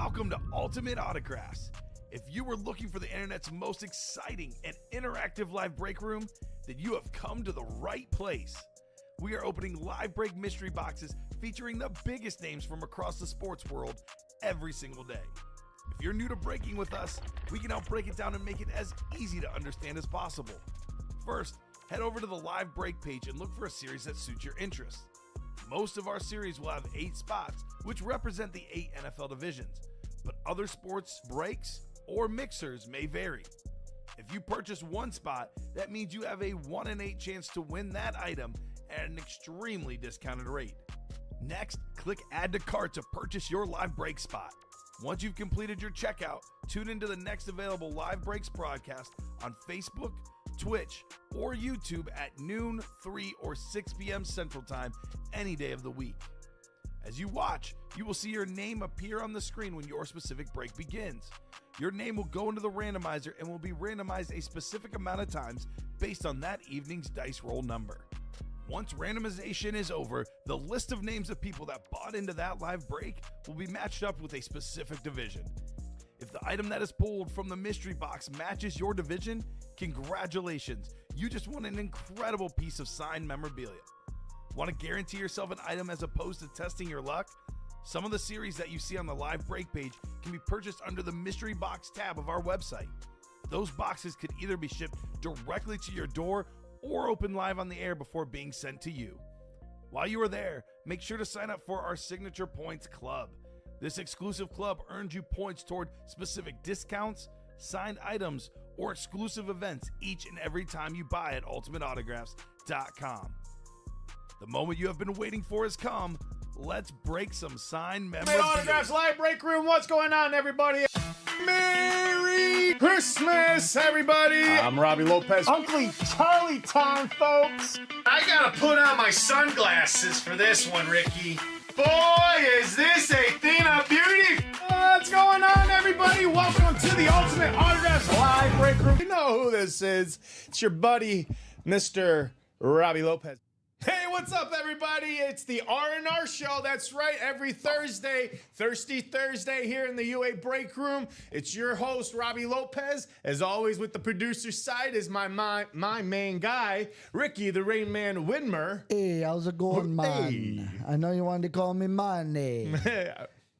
Welcome to Ultimate Autographs. If you were looking for the internet's most exciting and interactive live break room, then you have come to the right place. We are opening live break mystery boxes featuring the biggest names from across the sports world every single day. If you're new to breaking with us, we can help break it down and make it as easy to understand as possible. First, head over to the live break page and look for a series that suits your interests. Most of our series will have 8 spots, which represent the 8 NFL divisions, but other sports breaks or mixers may vary. If you purchase one spot, that means you have a 1 in 8 chance to win that item at an extremely discounted rate. Next, click Add to Cart to purchase your live break spot. Once you've completed your checkout, tune into the next available live breaks broadcast on Facebook, Twitch, or YouTube at noon, 3, or 6 p.m. Central Time any day of the week. As you watch, you will see your name appear on the screen when your specific break begins. Your name will go into the randomizer and will be randomized a specific amount of times based on that evening's dice roll number. Once randomization is over, the list of names of people that bought into that live break will be matched up with a specific division. If the item that is pulled from the mystery box matches your division, congratulations, you just won an incredible piece of signed memorabilia. Want to guarantee yourself an item as opposed to testing your luck? Some of the series that you see on the live break page can be purchased under the mystery box tab of our website. Those boxes could either be shipped directly to your door or open live on the air before being sent to you. While you are there, make sure to sign up for our Signature Points Club. This exclusive club earns you points toward specific discounts, signed items, or exclusive events each and every time you buy at ultimateautographs.com. The moment you have been waiting for has come. Let's break some signed memorabilia. Autographs Live Break Room. What's going on, everybody? Merry Christmas, everybody. I'm Robbie Lopez. Uncle Charlie time, folks. I gotta put on my sunglasses for this one, Ricky. Boy, is this a thing of beauty. What's going on, everybody? Welcome to the Ultimate Autographs Live Break Room. You know who this is. It's your buddy, Mr. Robbie Lopez. Hey, what's up, everybody? It's the R&R Show. That's right, every Thursday, Thirsty Thursday here in the UA Break Room. It's your host, Robbie Lopez. As always, with the producer side is my main guy, Ricky, the Rain Man Widmer. Hey, how's it going, man? Hey. I know you wanted to call me man.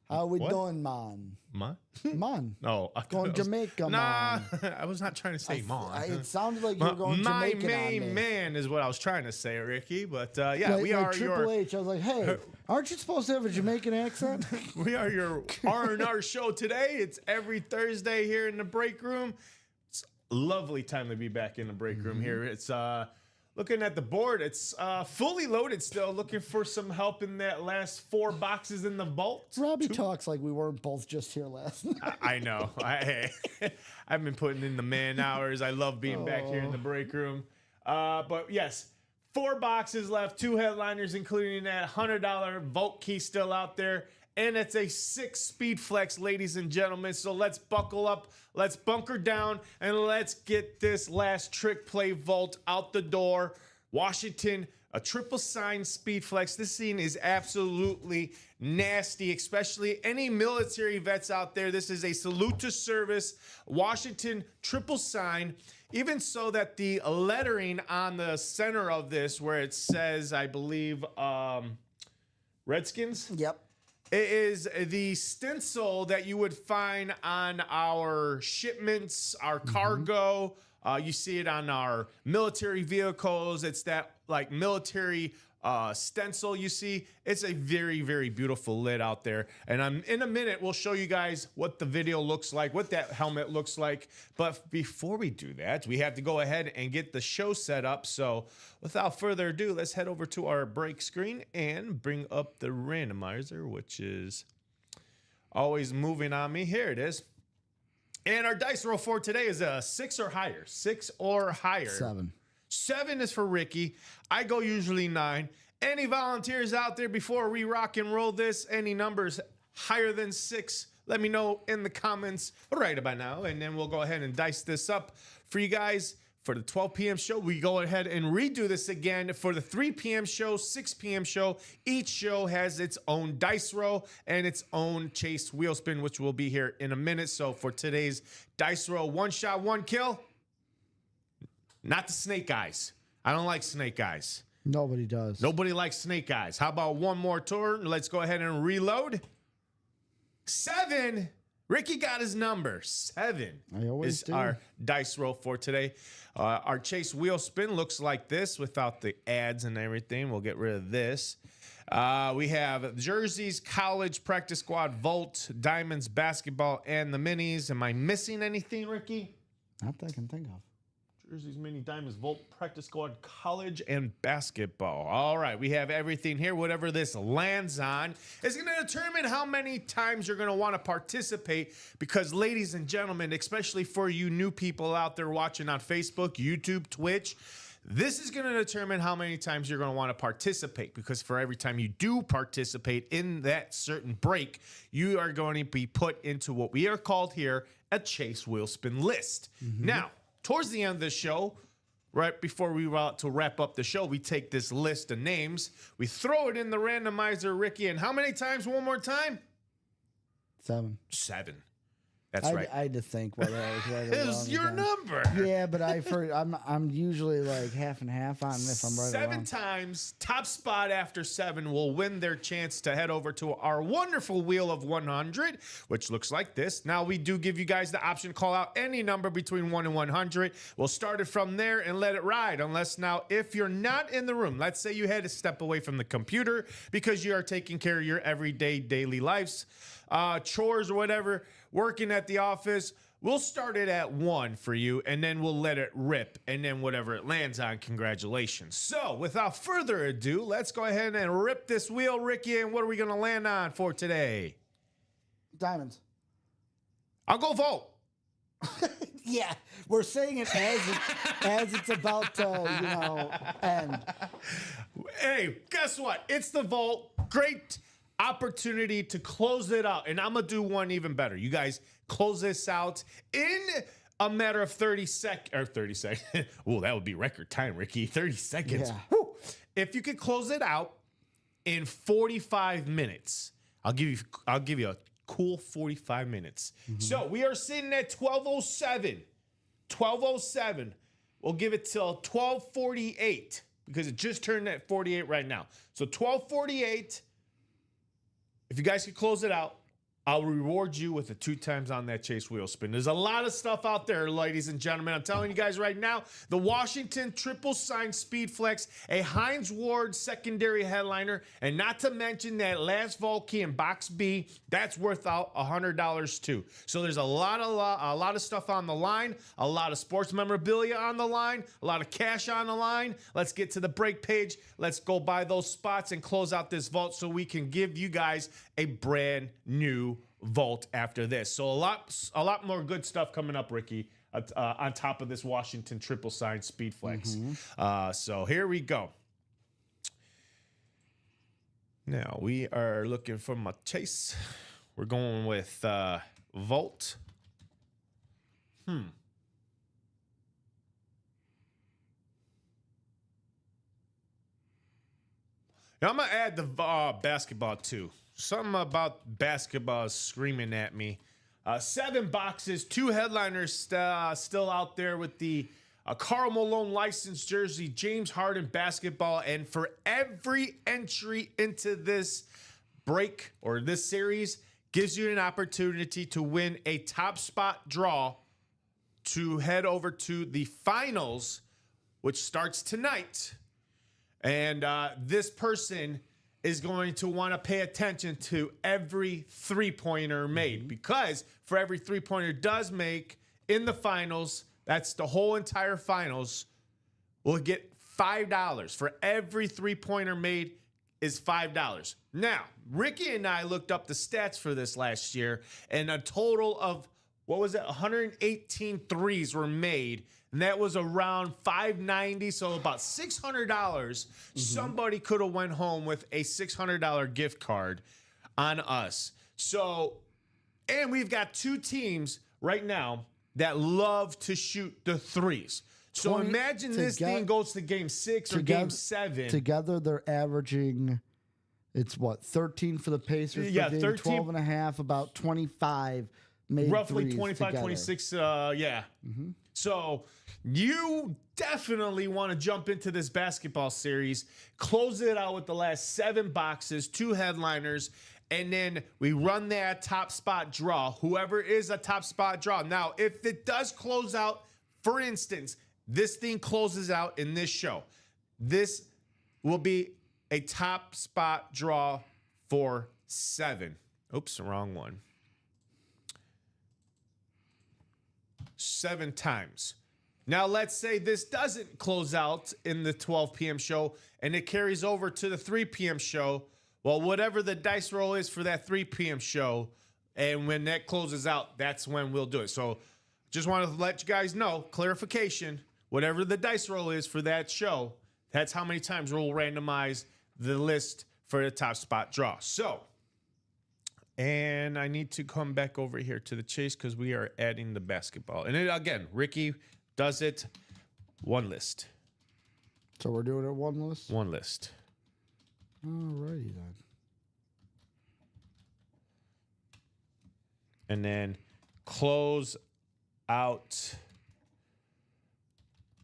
How we doing, man? Man? Man. No. Going Jamaica, nah, man. I was not trying to say man. It sounded like you were going Jamaican My on me. main man is what I was trying to say, Ricky. But yeah, Like, we like are Triple your... H. I was like, hey, aren't you supposed to have a Jamaican accent? We are your R&R show today. It's every Thursday here in the break room. It's a lovely time to be back in the break room here. It's looking at the board. It's fully loaded still. Looking for some help in that last 4 boxes in the vault. Robbie talks like we weren't both just here last night. I know. I've been putting in the man hours. I love being back here in the break room. But yes, 4 boxes left, 2 headliners, including that $100 Vault key still out there. And it's a 6 speed flex, ladies and gentlemen. So let's buckle up, let's bunker down, and let's get this last trick play vault out the door. Washington, a triple sign speed flex. This scene is absolutely nasty, especially any military vets out there. This is a salute to service. Washington triple sign. Even so that the lettering on the center of this, where it says, I believe, Redskins. Yep. It is the stencil that you would find on our shipments, our cargo. You see it on our military vehicles. It's that like military stencil you see. It's a very, very beautiful lid out there. And in a minute, we'll show you guys what the video looks like, what that helmet looks like. But before we do that, we have to go ahead and get the show set up. So without further ado, let's head over to our break screen and bring up the randomizer, which is always moving on me. Here it is. And our dice roll for today is a 6 or higher. 6 or higher. 7. 7 is for Ricky. I go usually 9. Any volunteers out there before we rock and roll this? Any numbers higher than 6? Let me know in the comments right about now, and then we'll go ahead and dice this up for you guys. for the 12 p.m. show. We go ahead and redo this again for the 3 p.m. show, 6 p.m. show. Each show has its own dice roll and its own chase wheel spin, which will be here in a minute. So for today's dice roll, 1 shot, 1 kill. Not the snake eyes. I don't like snake eyes. Nobody does. Nobody likes snake eyes. How about one more turn? Let's go ahead and reload. 7. Ricky got his number. 7 is our dice roll for today. Our chase wheel spin looks like this without the ads and everything. We'll get rid of this. We have jerseys, college, practice squad, vault, diamonds, basketball, and the minis. Am I missing anything, Ricky? Not that I can think of. Jerseys, mini, diamonds, vault, practice squad, college, and basketball. All right, we have everything here. Whatever this lands on is going to determine how many times you're going to want to participate because, ladies and gentlemen, especially for you new people out there watching on Facebook, YouTube, Twitch, this is going to determine how many times you're going to want to participate because for every time you do participate in that certain break, you are going to be put into what we are called here a chase wheel spin list. Now, towards the end of the show, right before we were to wrap up the show, we take this list of names, we throw it in the randomizer, Ricky, and how many times? One more time? 7. 7. That's right. I had to think whether I was right or It wrong. was your again. number. Yeah, but I'm usually like half and half on if I'm right or 7 wrong. times, top spot after 7 will win their chance to head over to our wonderful Wheel of 100, which looks like this. Now, we do give you guys the option to call out any number between 1 and 100. We'll start it from there and let it ride. Unless now, if you're not in the room, let's say you had to step away from the computer because you are taking care of your everyday, daily lives, chores or whatever, working at the office, we'll start it at 1 for you, and then we'll let it rip, and then whatever it lands on, congratulations. So, without further ado, let's go ahead and rip this wheel, Ricky, and what are we going to land on for today? Diamonds. I'll go vote. Yeah, we're saying it as it's about to, end. Hey, guess what? It's the vote. Great opportunity to close it out, and I'm going to do one even better. You guys close this out in a matter of 30 seconds. Oh, that would be record time, Ricky. 30 seconds. Yeah. Woo. If you could close it out in 45 minutes, I'll give you a cool 45 minutes. So we are sitting at 12:07. 12:07. We'll give it till 12:48 because it just turned at 48 right now. So 12:48. If you guys could close it out, I'll reward you with the 2 times on that chase wheel spin. There's a lot of stuff out there, ladies and gentlemen. I'm telling you guys right now, the Washington Triple Sign Speed Flex, a Hines Ward secondary headliner, and not to mention that last vault key in box B, that's worth out $100 too. So there's a lot of stuff on the line, a lot of sports memorabilia on the line, a lot of cash on the line. Let's get to the break page. Let's go by those spots and close out this vault so we can give you guys a brand new vault after this. So a lot more good stuff coming up, Ricky, on top of this Washington Triple Sign Speed Flex. So here we go. Now we are looking for my chase. We're going with vault. Now I'm gonna add the basketball too. Something about basketball is screaming at me. 7 boxes, 2 headliners still out there with the Karl Malone licensed jersey, James Harden basketball, and for every entry into this break or this series gives you an opportunity to win a top spot draw to head over to the finals, which starts tonight. And this person is going to want to pay attention to every 3-pointer made because for every 3-pointer does make in the finals, that's the whole entire finals, we'll get $5. For every 3-pointer made is $5. Now, Ricky and I looked up the stats for this last year, and a total of, 118 threes were made. And that was around $590, so about $600. Somebody could have went home with a $600 gift card on us. So, and we've got 2 teams right now that love to shoot the threes. So imagine this thing goes to game 6 or game 7. Together, they're averaging, it's what, 13 for the Pacers? Yeah, per game, 13. 12 and a half, about 25 made Roughly threes 25, together. 26, yeah. Mm-hmm. So you definitely want to jump into this basketball series, close it out with the last 7 boxes, 2 headliners, and then we run that top spot draw. Whoever is a top spot draw. Now, if it does close out, for instance, this thing closes out in this show, this will be a top spot draw for 7. Oops, wrong one. 7 times. Now, let's say this doesn't close out in the 12 p.m. show and it carries over to the 3 p.m. show. Well, whatever the dice roll is for that 3 p.m. show, and when that closes out, that's when we'll do it. So just want to let you guys know, clarification, whatever the dice roll is for that show, that's how many times we'll randomize the list for the top spot draw. So, and I need to come back over here to the chase because we are adding the basketball. And again, Ricky does it one list. So we're doing it one list? One list. Alrighty then. And then close out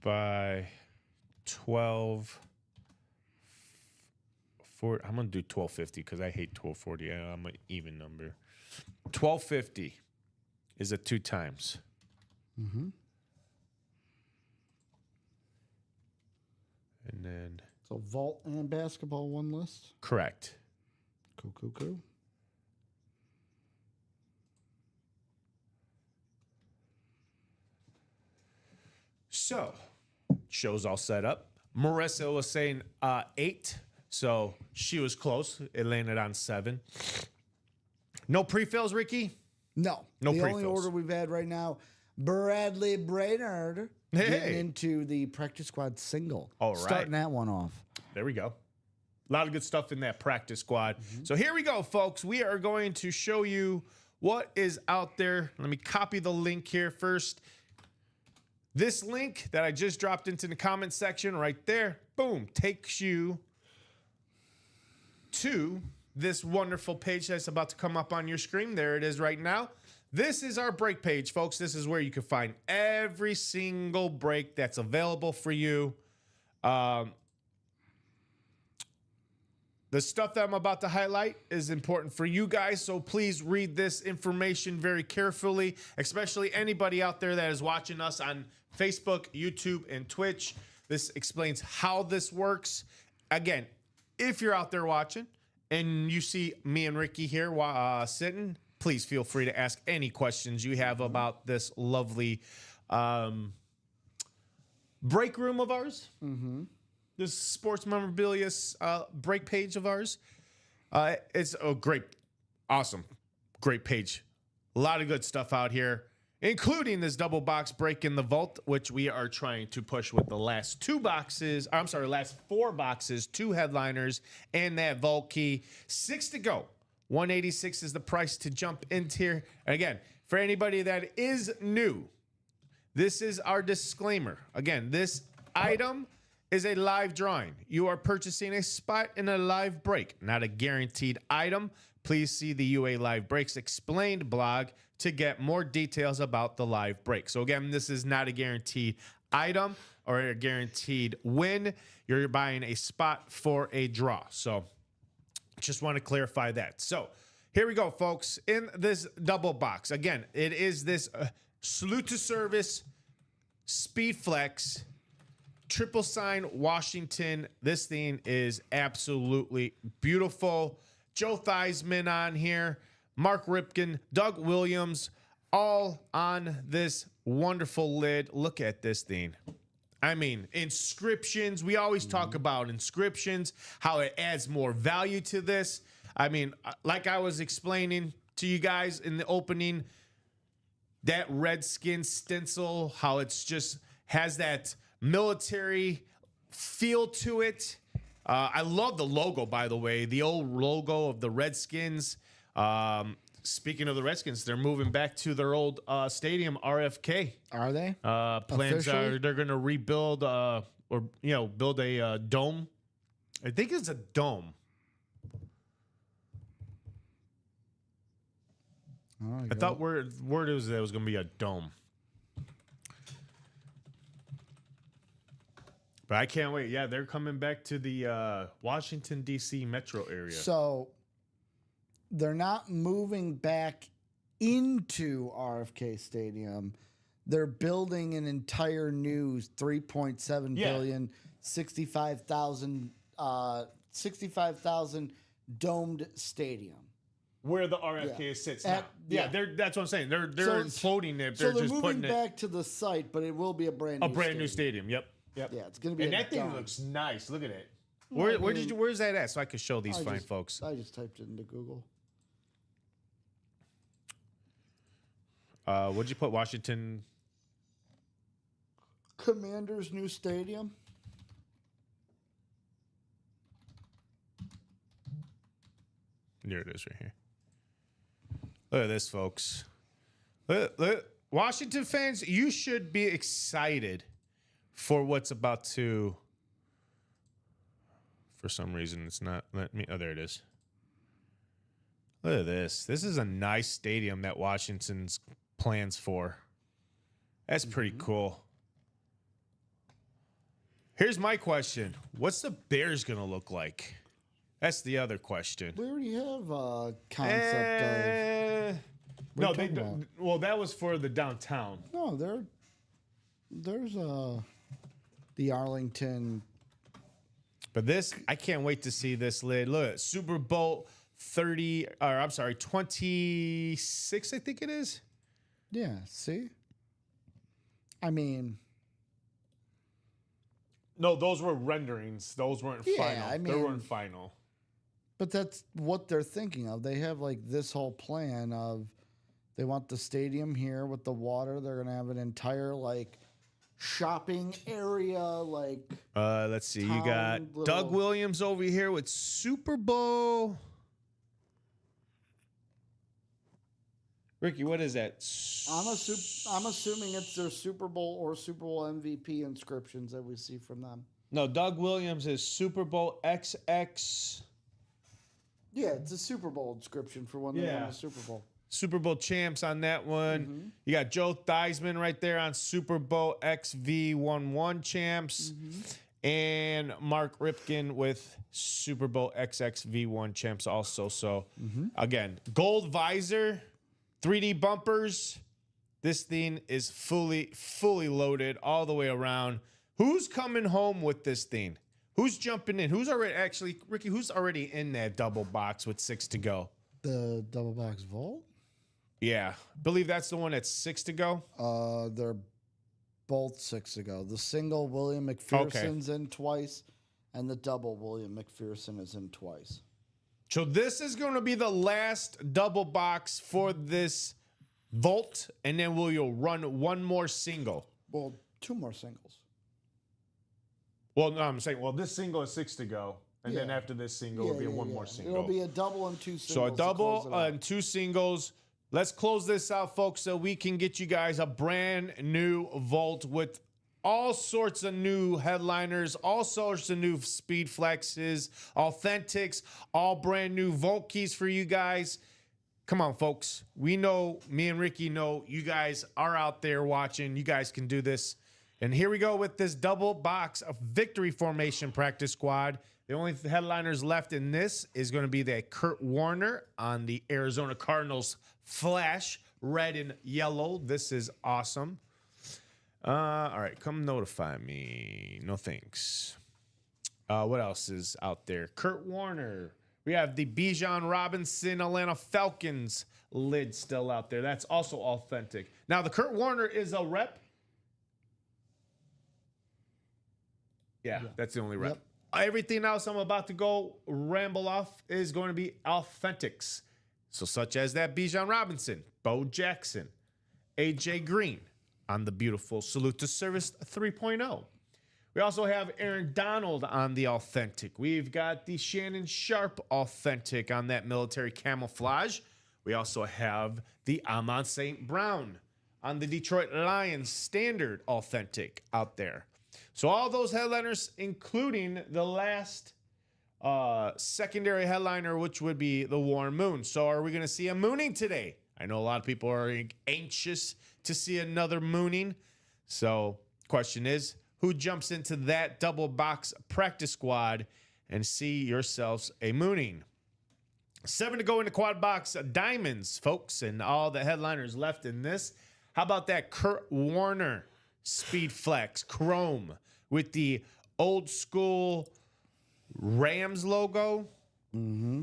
by 12. I'm going to do 12:50 because I hate 12:40. I'm an even number. 12:50 is a 2 times. Mm-hmm. And then. So vault and basketball one list? Correct. Cool. So, show's all set up. Marissa was saying 8, so she was close. It landed on 7. No pre-fills, Ricky? No. No the pre-fills. only order we've had right now, Bradley Brainerd getting into the practice squad single. All right. Starting that one off. There we go. A lot of good stuff in that practice squad. Mm-hmm. So here we go, folks. We are going to show you what is out there. Let me copy the link here first. This link that I just dropped into the comment section right there, boom, takes you to this wonderful page that's about to come up on your screen. There it is right now. This is our break page, folks. This is where you can find every single break that's available for you. The stuff that I'm about to highlight is important for you guys, so please read this information very carefully, especially anybody out there that is watching us on Facebook, YouTube, and Twitch. This explains how this works. Again, if you're out there watching and you see me and Ricky here sitting, please feel free to ask any questions you have about this lovely break room of ours. Mm-hmm. This sports memorabilia break page of ours. It's a great, awesome, great page. A lot of good stuff out here, including this double box break in the vault, which we are trying to push with the last 4 boxes, 2 headliners, and that vault key. 6 to go. 186 is the price to jump into here. And again, for anybody that is new, this is our disclaimer. Again, this item is a live drawing. You are purchasing a spot in a live break, not a guaranteed item. Please see the UA Live Breaks Explained blog to get more details about the live break. So again, this is not a guaranteed item or a guaranteed win. You're buying a spot for a draw. So just want to clarify that. So here we go, folks. In this double box, again, it is this Salute to Service Speed Flex Triple Sign Washington. This thing is absolutely beautiful. Joe Theismann on here, Mark Ripken, Doug Williams, all on this wonderful lid. Look at this thing. I mean, inscriptions. We always talk about inscriptions, how it adds more value to this. I mean, like I was explaining to you guys in the opening, that Redskin stencil, how it's just has that military feel to it. I love the logo, by the way, the old logo of the Redskins. speaking of the Redskins, they're moving back to their old stadium, RFK. Are they? Plans Officially? are they're going to rebuild build a dome. I think it's a dome. I thought word was that it was going to be a dome. But I can't wait. Yeah, they're coming back to the Washington, D.C. metro area. So they're not moving back into RFK Stadium. They're building an entire new 3.7 billion, 65,000 domed stadium. Where the RFK sits now. That's what I'm saying. They're imploding it. So They're just moving putting back to the site, but it will be a brand new stadium. Yep. Yeah, it's gonna be. And that thing looks nice. Look at it. Where's that at? So I could show these fine folks. I just typed it into Google. What'd you put? Washington Commanders' new stadium. There it is right here. Look at this, folks. Look. Washington fans, you should be excited for what's about to. For some reason, it's not letting me. Oh, there it is. Look at this. This is a nice stadium that Washington's plans for. That's pretty cool. Here's my question. What's the Bears going to look like? That's the other question. We already have a concept of. Well, that was for the downtown. No, there's the Arlington. But this, I can't wait to see this lid. Look, Super Bowl 26, I think it is. Yeah, see? I mean. No, those were renderings. Those weren't final. They weren't final. But that's what they're thinking of. They have like this whole plan of they want the stadium here with the water. They're going to have an entire like shopping area. Like let's see. You got Doug Williams over here with Super Bowl. Ricky, what is that? I'm assuming it's their Super Bowl or Super Bowl MVP inscriptions that we see from them. No, Doug Williams is Super Bowl XX. Yeah, it's a Super Bowl inscription for when they won the Super Bowl. Super Bowl champs on that one. Mm-hmm. You got Joe Theismann right there on Super Bowl XV11 champs. Mm-hmm. And Mark Ripken with Super Bowl XXV1 champs also. So, again, gold visor, 3D bumpers. This thing is fully loaded all the way around. Who's coming home with this thing? Who's jumping in? Who's already Ricky? Who's already in that double box with 6 to go? The double box vault? Yeah, believe that's the one that's 6 to go. They're both 6 to go. The single William McPherson's in twice, and the double William McPherson is in twice. So this is going to be the last double box for this vault, and then we'll run one more single. Well, 2 more singles. Well, no, I'm saying, this single is 6 to go. And then after this single, it'll be one more single. It'll be a double and 2 singles. So a double and 2 singles. Let's close this out, folks, so we can get you guys a brand new vault with all sorts of new headliners, all sorts of new speed flexes, authentics, all brand new vault keys for you guys. Come on, folks. We know, me and Ricky know, you guys are out there watching. You guys can do this. And here we go with this double box of victory formation practice squad. The only headliners left in this is going to be that Kurt Warner on the Arizona Cardinals flash, red and yellow. This is awesome. All right, come notify me. No thanks. What else is out there? Kurt Warner. We have the Bijan Robinson Atlanta Falcons lid still out there. That's also authentic. Now, the Kurt Warner is a rep. Yeah, that's the only rep. Yep. Everything else I'm about to go ramble off is going to be authentics. So such as that Bijan Robinson, Bo Jackson, AJ Green on the beautiful Salute to Service 3.0. We also have Aaron Donald on the authentic. We've got the Shannon Sharp authentic on that military camouflage. We also have the Amon St. Brown on the Detroit Lions standard authentic out there. So all those headliners, including the last secondary headliner, which would be the Warren Moon. So are we going to see a mooning today? I know a lot of people are anxious to see another mooning. So question is, who jumps into that double box practice squad and see yourselves a mooning? 7 to go in the quad box diamonds, folks, and all the headliners left in this. How about that Kurt Warner Speed Flex Chrome with the old school Rams logo? Mm-hmm.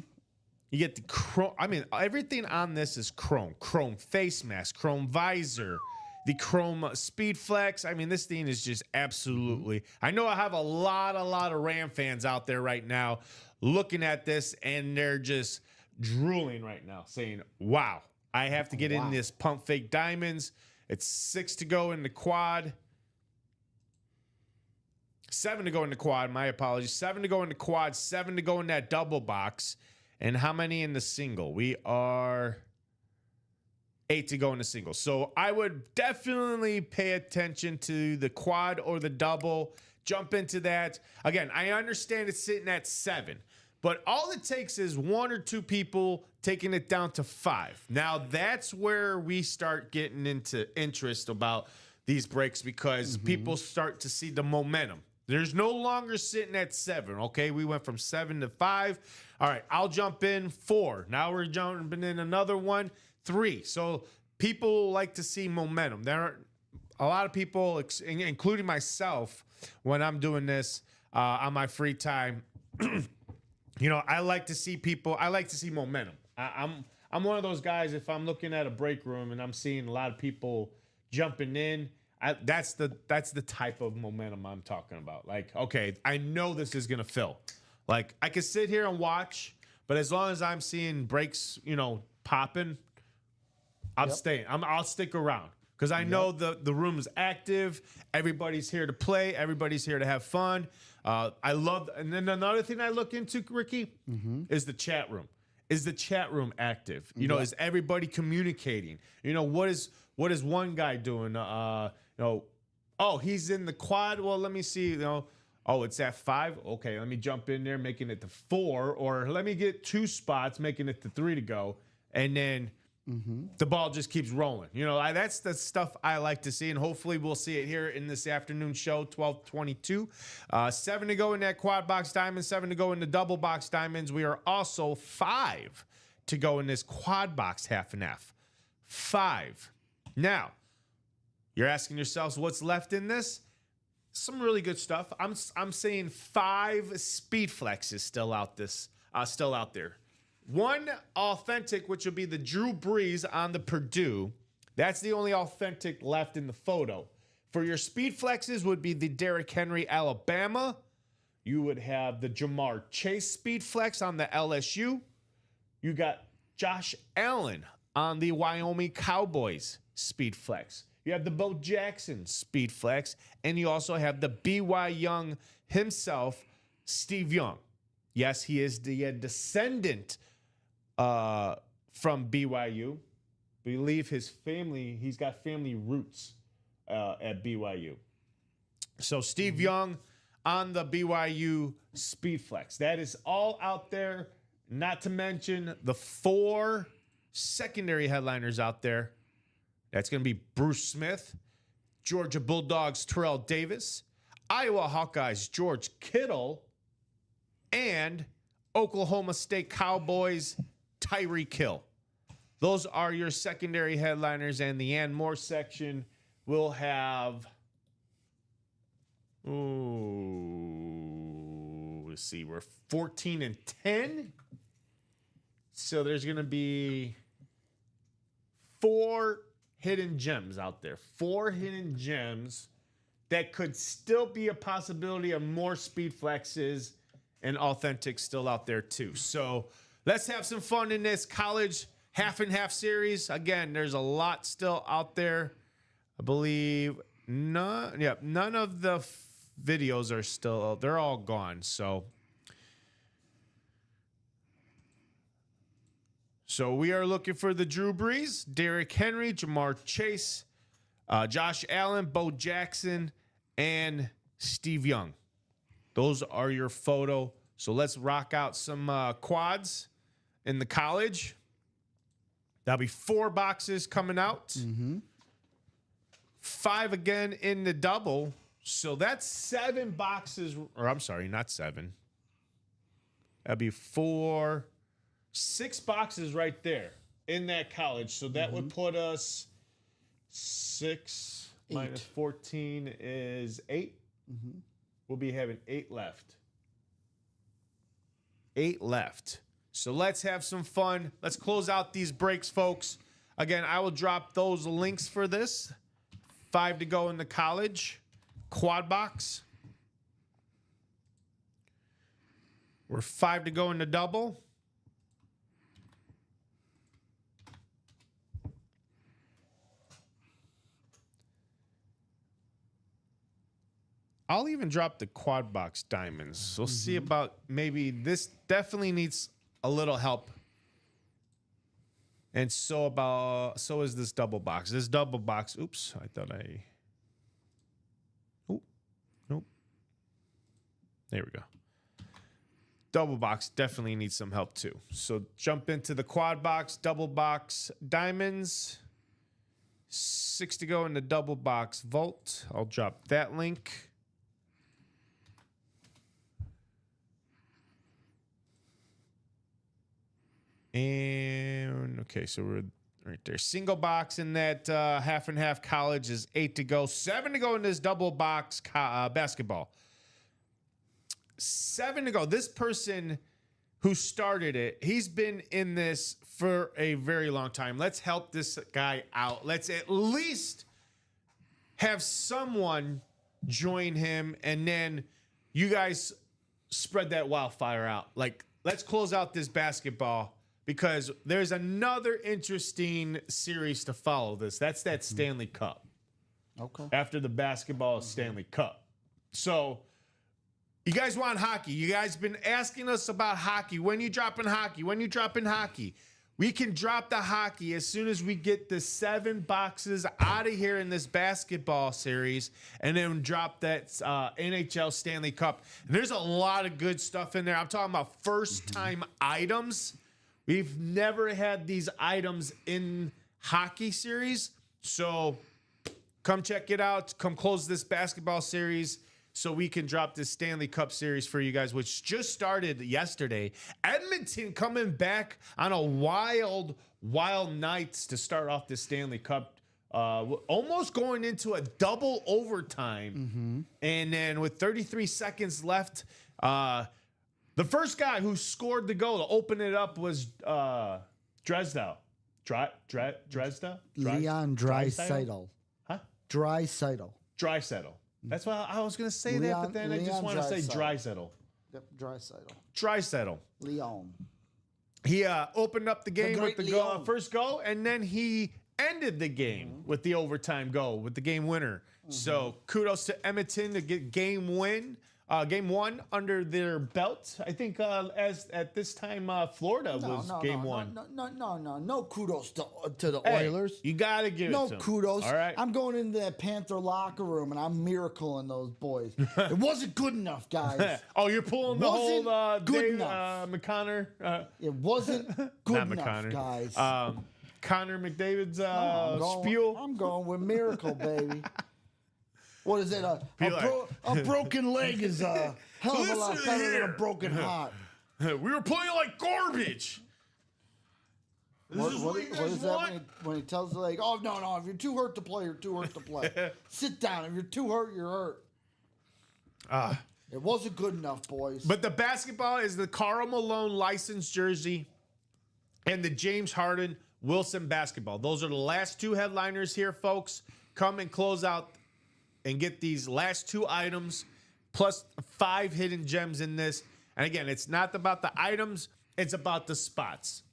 You get the chrome. I mean, everything on this is chrome. Chrome face mask, chrome visor, the chrome Speed Flex. I mean, this thing is just absolutely. I know I have a lot of Ram fans out there right now looking at this, and they're just drooling right now, saying, "Wow, I have to get in this pump fake diamonds." It's 6 to go in the quad. 7 to go in the quad. My apologies. 7 to go in the quad. 7 to go in that double box. And how many in the single? We are 8 to go in the single. So I would definitely pay attention to the quad or the double. Jump into that. Again, I understand it's sitting at 7. But all it takes is 1 or 2 people taking it down to 5. Now, that's where we start getting into interest about these breaks, because people start to see the momentum. There's no longer sitting at 7, okay? We went from 7 to 5. All right, I'll jump in 4. Now we're jumping in another one, 3. So people like to see momentum. There are a lot of people, including myself, when I'm doing this on my free time, you know, I like to see people. I like to see momentum. I'm one of those guys. If I'm looking at a break room and I'm seeing a lot of people jumping in, that's the type of momentum I'm talking about. Like, okay, I know this is gonna fill. Like, I could sit here and watch, but as long as I'm seeing breaks, you know, popping, I'm staying. I'll stick around because I know the room's active. Everybody's here to play. Everybody's here to have fun. I love, and then another thing I look into, Ricky, is the chat room. Is the chat room active? You know, is everybody communicating? You know, what is one guy doing? You know, oh, he's in the quad. Well, let me see. You know, oh, it's at 5. Okay, let me jump in there, making it to 4, or let me get 2 spots, making it to 3 to go, and then the ball just keeps rolling. You know, that's the stuff I like to see, and hopefully we'll see it here in this afternoon show, 12:22. 7 to go in that quad box diamond, 7 to go in the double box diamonds. We are also 5 to go in this quad box half and half. 5. Now, you're asking yourselves what's left in this? Some really good stuff. I'm saying 5 speed flexes still out there. 1 authentic, which would be the Drew Brees on the Purdue. That's the only authentic left in the photo. For your speed flexes would be the Derrick Henry Alabama. You would have the Jamar Chase speed flex on the LSU. You got Josh Allen on the Wyoming Cowboys speed flex. You have the Bo Jackson speed flex, and you also have the B.Y. Young himself, Steve Young. Yes, he is the descendant from BYU. Believe his family, he's got family roots at BYU. So Steve Young on the BYU speed flex. That is all out there. Not to mention the 4 secondary headliners out there. That's going to be Bruce Smith, Georgia Bulldogs Terrell Davis, Iowa Hawkeyes George Kittle, and Oklahoma State Cowboys Tyreek Hill. Those are your secondary headliners, and the and more section will have, let's see, we're 14 and 10. So there's going to be 4 hidden gems out there. 4 hidden gems that could still be a possibility of more speed flexes and authentic still out there too. So let's have some fun in this college half and half series. Again, there's a lot still out there. I believe none of the videos are still, they're all gone. So So we are looking for the Drew Brees, Derrick Henry, Jamar Chase, Josh Allen, Bo Jackson, and Steve Young. Those are your photo. So let's rock out some quads in the college. That'll be 4 boxes coming out. Mm-hmm. 5 again in the double. So that's 7 boxes. Or I'm sorry, not 7. That'd be 6 boxes right there in that college. So that would put us 6 minus 14 is 8. Mm-hmm. We'll be having 8 left. 8 left. So let's have some fun. Let's close out these breaks, folks. Again, I will drop those links for this. 5 to go in the college. Quad box. We're 5 to go in the double. I'll even drop the quad box diamonds. We'll see about maybe this definitely needs a little help. And so is this double box. This double box, oops, I thought oh, nope. There we go. Double box definitely needs some help too. So jump into the quad box, double box diamonds. 6 to go in the double box vault. I'll drop that link. And okay, so we're right there. Single box in that half and half college is 8 to go. 7 to go in this double box basketball. 7 to go. This person who started it, he's been in this for a very long time. Let's help this guy out. Let's at least have someone join him, and then you guys spread that wildfire out. Like, let's close out this basketball. Because there's another interesting series to follow this. That's that Stanley Cup. Okay. After the basketball Stanley Cup. So, you guys want hockey. You guys been asking us about hockey. When you dropping hockey? When you dropping hockey? We can drop the hockey as soon as we get the 7 boxes out of here in this basketball series, and then drop that NHL Stanley Cup. And there's a lot of good stuff in there. I'm talking about first-time items. We've never had these items in hockey series. So come check it out. Come close this basketball series so we can drop this Stanley Cup series for you guys, which just started yesterday. Edmonton coming back on a wild nights to start off the Stanley Cup. Almost going into a double overtime. And then with 33 seconds left, the first guy who scored the goal to open it up was Drysdale. Drysdale? Leon Draisaitl. Huh? Draisaitl. That's why I was going to say that, but then I just want to say Draisaitl. Yep, Draisaitl. Draisaitl. Leon. He opened up the game with great the Leon. first goal, and then he ended the game with the overtime goal, with the game winner. So kudos to Edmonton to get game 1 under their belt. I think as at this time Florida was game 1. No kudos to the Hey, Oilers. you gotta give it to them. Kudos. All right. I'm going into that Panther locker room and I'm miracling those boys. It wasn't good enough, guys. Oh, you're pulling the whole Wasn't good Dave enough. McConnor. It wasn't good Not enough, McConnor. guys. Connor McDavid's I'm spiel. I'm going with miracle, baby. What is it? A broken leg is a hell of a lot Listen better than a here. broken heart. We were playing like garbage. This is what you What guys is that want? when he tells the leg, oh, no, if you're too hurt to play, you're too hurt to play. Sit down. If you're too hurt, you're hurt. It wasn't good enough, boys. But the basketball is the Karl Malone licensed jersey and the James Harden Wilson basketball. Those are the last 2 headliners here, folks. Come and close out and get these last 2 items plus 5 hidden gems in this. And again, it's not about the items, it's about the spots.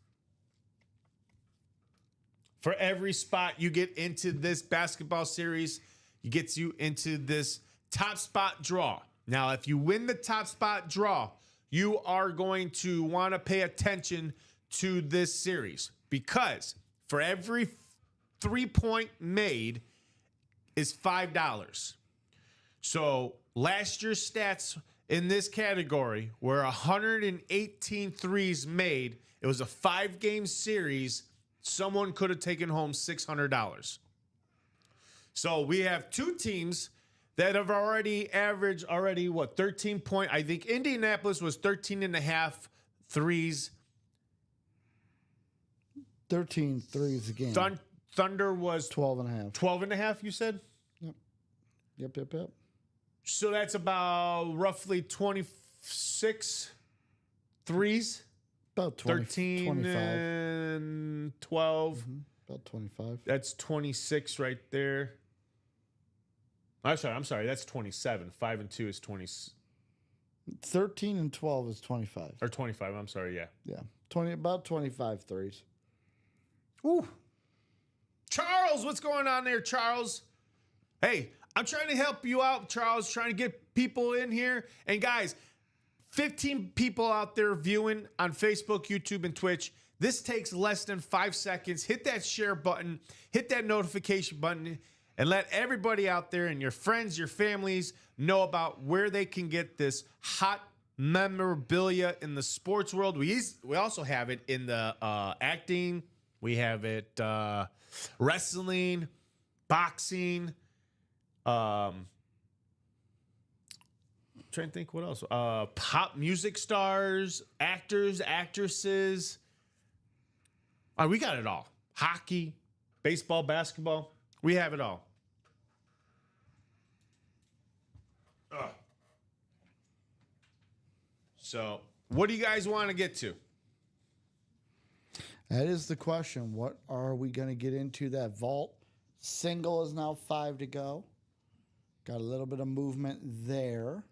For every spot you get into this basketball series, it gets you into this top spot draw. Now, if you win the top spot draw, you are going to want to pay attention to this series because for every 3-point made is $5. So last year's stats in this category were 118 threes made. It was a 5-game series. Someone could have taken home $600. So we have two teams that have already averaged 13 point. I think Indianapolis was 13 and a half threes. 13 threes a game. Thunder was 12 and a half. 12 and a half, you said? Yep. So that's about roughly 26 threes. About 20, 13 25. and 12. About 25. That's 26 right there. I'm sorry. That's 27. 5 and 2 is 20. 13 and 12 is 25. Or 25. I'm sorry. Yeah. Yeah. About 25 threes. Ooh. Charles, what's going on there, Charles? Hey, I'm trying to help you out, Charles. Trying to get people in here. And guys, 15 people out there viewing on Facebook, YouTube, and Twitch. This takes less than 5 seconds. Hit that share button. Hit that notification button. And let everybody out there and your friends, your families know about where they can get this hot memorabilia in the sports world. We also have it in the acting. We have it wrestling, boxing. Trying to think what else. Pop music stars, actors, actresses. We got it all. Hockey, baseball, basketball. We have it all. So, what do you guys want to get to? That is the question. What are we going to get into? That vault single is now 5 to go. Got a little bit of movement there.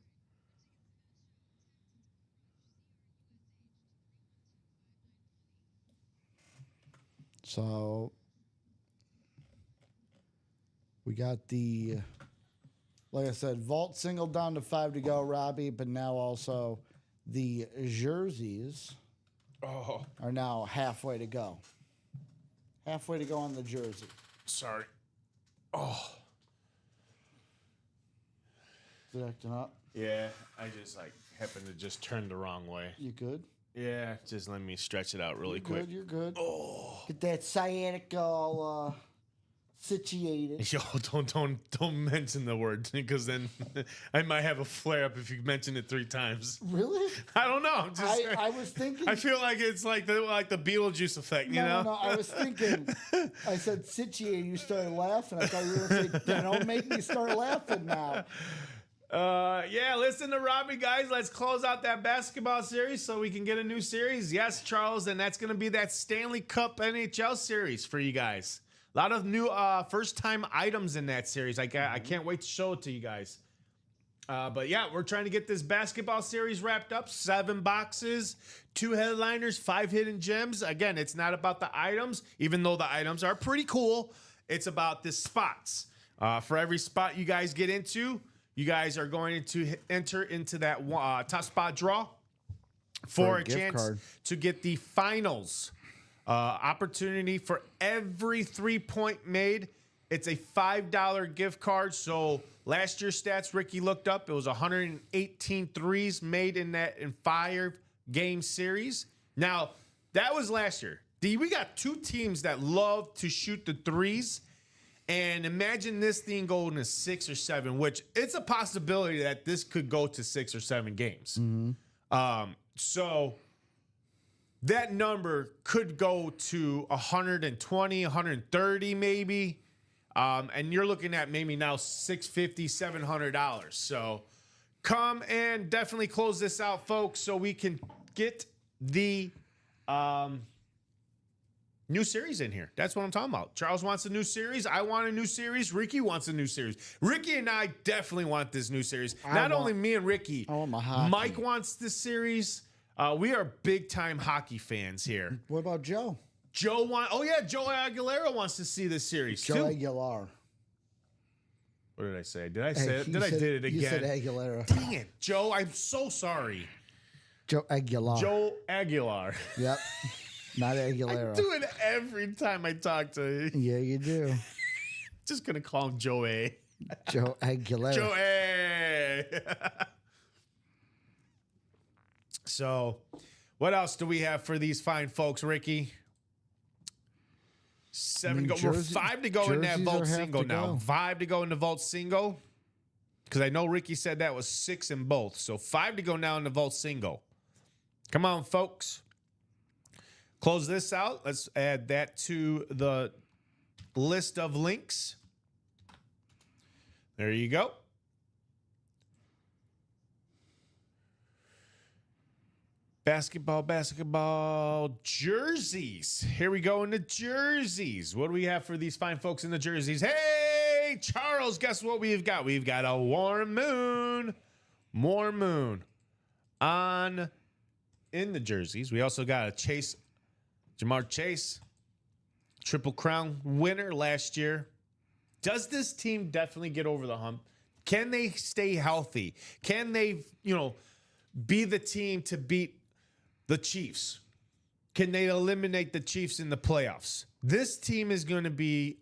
So we got the, like I said, vault single down to 5 to go, Robbie, but now also the jerseys are now halfway to go. Halfway to go on the jersey. Sorry. Is it acting up? Yeah, I just happened to just turn the wrong way. You good? Yeah, just let me stretch it out really quick. You're good. Get that sciatic all situated. Yo, don't mention the word because then I might have a flare up if you mention it 3 times. Really? I don't know. I was thinking. I feel like it's like the Beetlejuice effect, you know? No, I was thinking. I said situated. You started laughing. I thought you were going to say, don't make me start laughing now. Yeah, listen to Robbie, guys. Let's close out that basketball series so we can get a new series. Yes, Charles, and that's going to be that Stanley Cup NHL series for you guys. A lot of new first-time items in that series. I can't wait to show it to you guys. But yeah, we're trying to get this basketball series wrapped up. 7 boxes, 2 headliners, 5 hidden gems. Again, it's not about the items, even though the items are pretty cool. It's about the spots. For every spot you guys get into, you guys are going to enter into that top spot draw for a chance card to get the finals opportunity. For every 3-point made, it's a $5 gift card. So last year's stats, Ricky looked up. It was 118 threes made in that 5-game series. Now, that was last year. We got 2 teams that love to shoot the threes. And imagine this thing going to 6 or 7, which it's a possibility that this could go to 6 or 7 games. So that number could go to 120, 130 maybe. And you're looking at maybe now $650, $700. So come and definitely close this out, folks, so we can get the new series in here. That's what I'm talking about. Charles wants a new series. I want a new series. Ricky wants a new series. Ricky and I definitely want this new series. Not only me and Ricky. I want my hockey. Mike wants this series. We are big-time hockey fans here. What about Joe? Joe Aguilera wants to see this series Joe too. Aguilar. What did I say? Did I say it? I did it again? You said Aguilera. Dang it, Joe. I'm so sorry. Joe Aguilar. Joe Aguilar. Yep. Not Aguilera. I do it every time I talk to you. Yeah, you do. Just gonna call him Joey. Joe Aguilera. Joey. So, what else do we have for these fine folks, Ricky? 7 to go. We're 5 to go in that vault single now. 5 to go in the vault single. Because I know Ricky said that was 6 in both. So 5 to go now in the vault single. Come on, folks. Close this out. Let's add that to the list of links. There you go. Basketball jerseys. Here we go in the jerseys. What do we have for these fine folks in the jerseys? Hey, Charles, guess what we've got? We've got a warm moon. More moon on in the jerseys. We also got a Jamar Chase, Triple Crown winner last year. Does this team definitely get over the hump? Can they stay healthy? Can they, be the team to beat the Chiefs? Can they eliminate the Chiefs in the playoffs? This team is going to be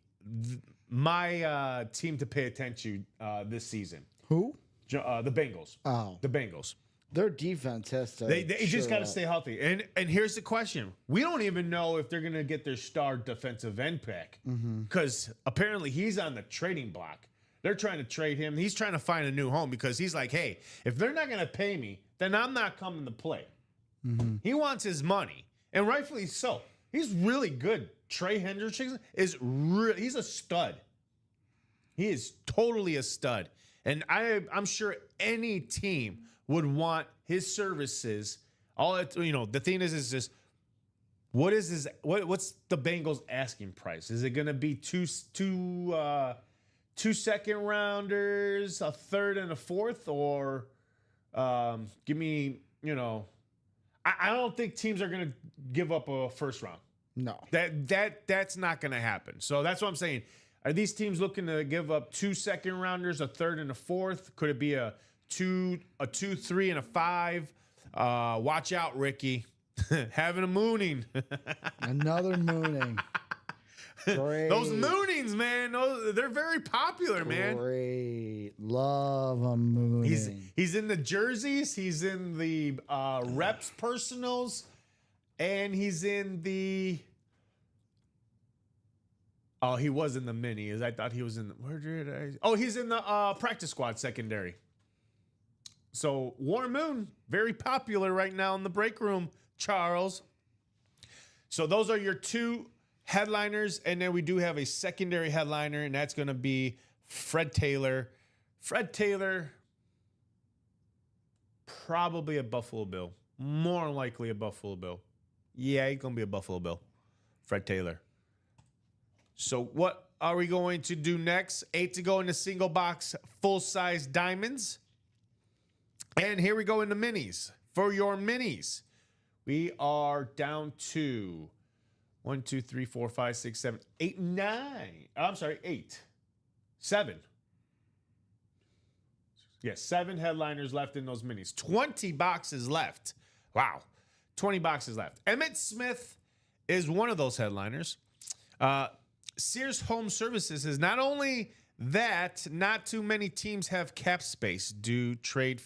my team to pay attention this season. Who? The Bengals. Oh. The Bengals. Their defense has to. They just got to stay healthy. And here's the question. We don't even know if they're going to get their star defensive end back because apparently he's on the trading block. They're trying to trade him. He's trying to find a new home because he's like, hey, if they're not going to pay me, then I'm not coming to play. He wants his money, and rightfully so. He's really good. Trey Hendrickson he's a stud. He is totally a stud. And I'm sure any team would want his services. The thing is just what's the Bengals asking price? Is it going to be two second rounders, a third and a fourth, or give me, I don't think teams are going to give up a first round. No. That's not going to happen. So that's what I'm saying. Are these teams looking to give up 2 second rounders, a third and a fourth? Could it be a 2, 3, and a 5? Watch out, Ricky. Having a mooning. Another mooning. Great. Those moonings, man. They're very popular, man. Great. Love a mooning. He's in the jerseys. He's in the reps personals. And he's in the... Oh, he was in the minis. I thought he was in the... Where did I... Oh, he's in the practice squad secondary. So, Warren Moon, very popular right now in the break room, Charles. So, those are your 2 headliners. And then we do have a secondary headliner, and that's going to be Fred Taylor. Fred Taylor, probably a Buffalo Bill. More likely a Buffalo Bill. Yeah, he's going to be a Buffalo Bill. Fred Taylor. So what are we going to do next? 8 to go in the single box full-size diamonds. And here we go in the minis. For your minis, we are down to 1, 2, 3, 4, 5, 6, 7, 8, 9. I'm sorry, 8. 7. Yes, 7 headliners left in those minis. 20 boxes left. Wow. 20 boxes left. Emmitt Smith is one of those headliners. Sears Home Services is not only that, not too many teams have cap space do trade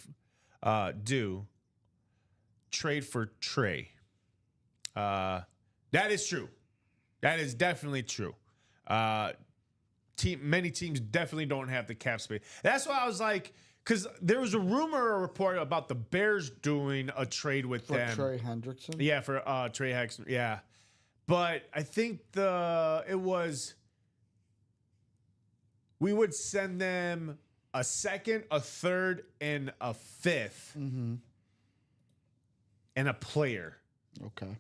for Trey. That is true. That is definitely true. Many teams definitely don't have the cap space. That's why I was like, because there was a rumor or report about the Bears doing a trade with them. For Trey Hendrickson? Yeah, for Trey Hendrickson. Yeah. But I think we would send them a second, a third, and a fifth, and a player. Okay.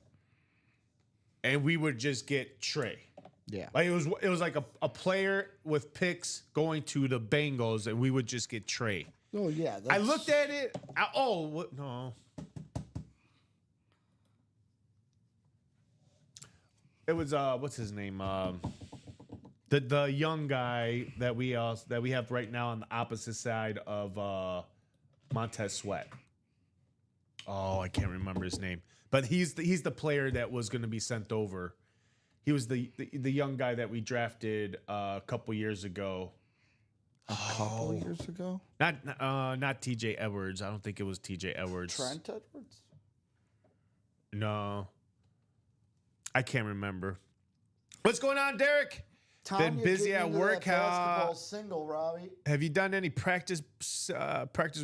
And we would just get Trey. Yeah. Like it was like a player with picks going to the Bengals, and we would just get Trey. Oh yeah. I looked at it. No. It was what's his name? The young guy that we have right now on the opposite side of Montez Sweat. Oh, I can't remember his name, but he's the player that was going to be sent over. He was the young guy that we drafted a couple years ago. A couple years ago? Not T.J. Edwards. I don't think it was T.J. Edwards. Trent Edwards? No. I can't remember. What's going on, Derek? Been busy at work. Basketball single, Robbie. Have you done any practice?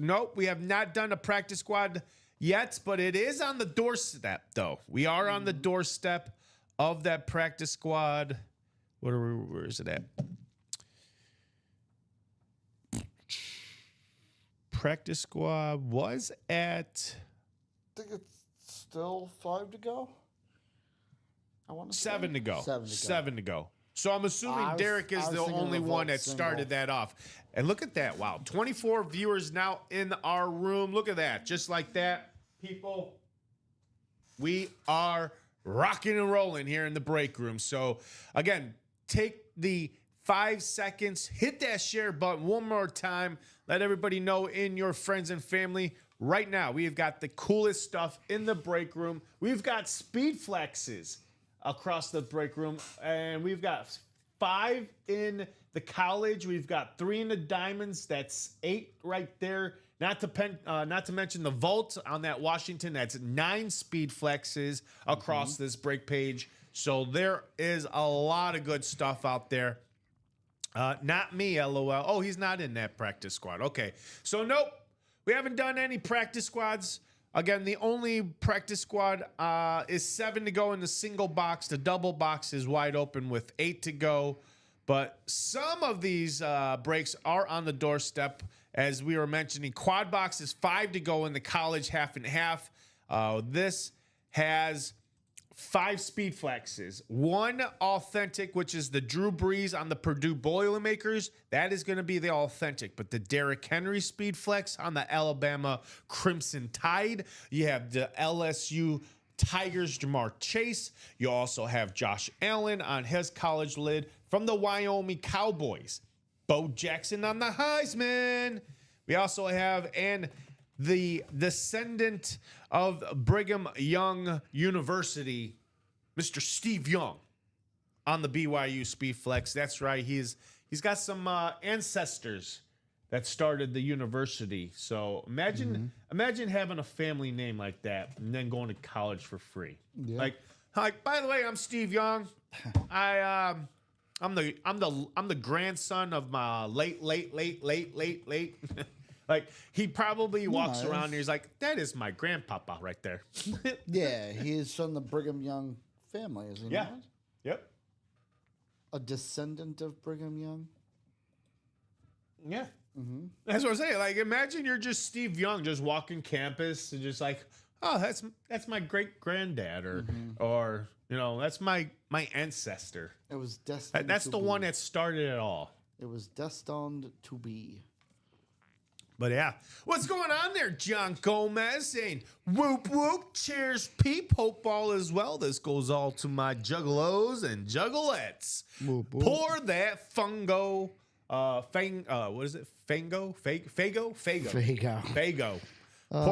Nope, we have not done a practice squad yet, but it is on the doorstep, though. We are on the doorstep of that practice squad. Where is it at? Practice squad was at. I think it's still 5 to go. I want to 7 to go. 7 to go. 7 to go. So I'm assuming Derek is the only one that started that off. And look at that. Wow. 24 viewers now in our room. Look at that. Just like that, people. We are rocking and rolling here in the break room. So, again, take the 5 seconds, hit that share button one more time. Let everybody know in your friends and family. Right now, we've got the coolest stuff in the break room. We've got speed flexes across the break room, and we've got 5 in the college. We've got 3 in the diamonds. That's 8 right there. Not to mention the vault on that Washington. That's 9 speed flexes across this break page. So there is a lot of good stuff out there. Not me, LOL. Oh, he's not in that practice squad. Okay. So nope, we haven't done any practice squads. Again, the only practice squad is 7 to go in the single box. The double box is wide open with 8 to go. But some of these breaks are on the doorstep. As we were mentioning, quad box is 5 to go in the college half and half. This has 5 speed flexes. 1 authentic, which is the Drew Brees on the Purdue Boilermakers. That is going to be the authentic. But the Derrick Henry speed flex on the Alabama Crimson Tide. You have the LSU Tigers, Jamar Chase. You also have Josh Allen on his college lid from the Wyoming Cowboys. Bo Jackson on the Heisman. We also have the descendant of Brigham Young University, Mr. Steve Young, on the BYU Speed Flex. That's right. He's got some ancestors that started the university. So imagine having a family name like that and then going to college for free. Yeah. Like by the way, I'm Steve Young. I'm the grandson of my late. Like, he probably walks around and he's like, that is my grandpapa right there. Yeah, he is from the Brigham Young family, is he not? Yep. A descendant of Brigham Young? Yeah. Mm-hmm. That's what I'm saying. Like, imagine you're just Steve Young just walking campus and just like, oh, that's my great granddad or you know, that's my ancestor. It was destined. That's the one that started it all. It was destined to be. But yeah, what's going on there, John Gomez? Saying whoop whoop, cheers, peep, hope all is well. This goes all to my juggalos and juggalettes. Whoop, whoop. Pour that fungo, what is it? Fago. Pour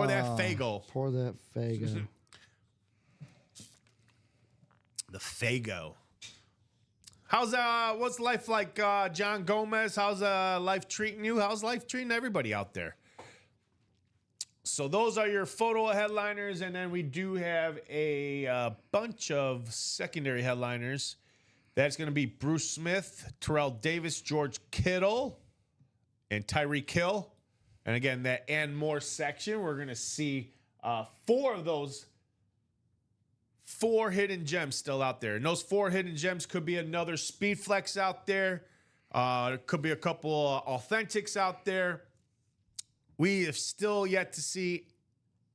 that fago. Pour that fago. The fago. How's what's life like, John Gomez? How's life treating you? How's life treating everybody out there? So those are your photo headliners, and then we do have a bunch of secondary headliners. That's going to be Bruce Smith, Terrell Davis, George Kittle, and Tyreek Hill. And again, that and more section, we're going to see 4 of those 4 hidden gems still out there. And those 4 hidden gems could be another speed flex out there. Could be a couple authentics out there. We have still yet to see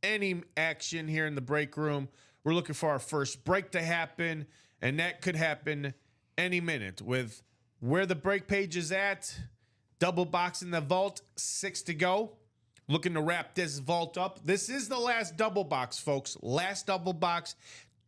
any action here in the break room. We're looking for our first break to happen, and that could happen any minute. With where the break page is at, double box in the vault, 6 to go. Looking to wrap this vault up. This is the last double box, folks. Last double box.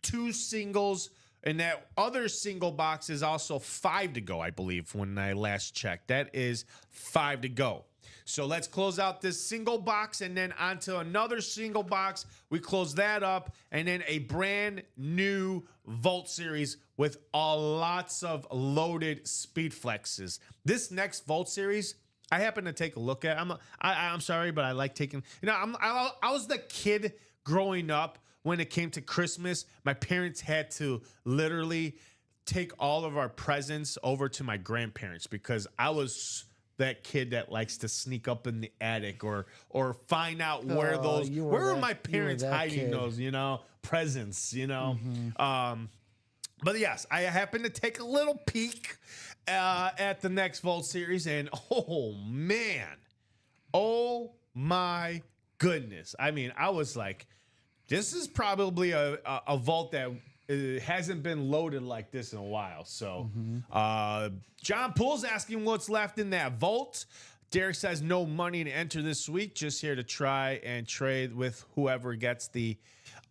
2 singles, and that other single box is also 5 to go, I believe, when I last checked. That is 5 to go. So let's close out this single box and then onto another single box. We close that up and then a brand new Vault series with lots of loaded speed flexes. This next Vault series, I happen to take a look at. I'm sorry, but I like taking. I was the kid growing up when it came to Christmas. My parents had to literally take all of our presents over to my grandparents because I was that kid that likes to sneak up in the attic or find out where where are my parents hiding those, presents, But yes, I happened to take a little peek at the next Vault series, and oh my goodness. I mean, I was like, this is probably a Vault that hasn't been loaded like this in a while. So John Poole's asking what's left in that Vault. Derek says no money to enter this week, just here to try and trade with whoever gets the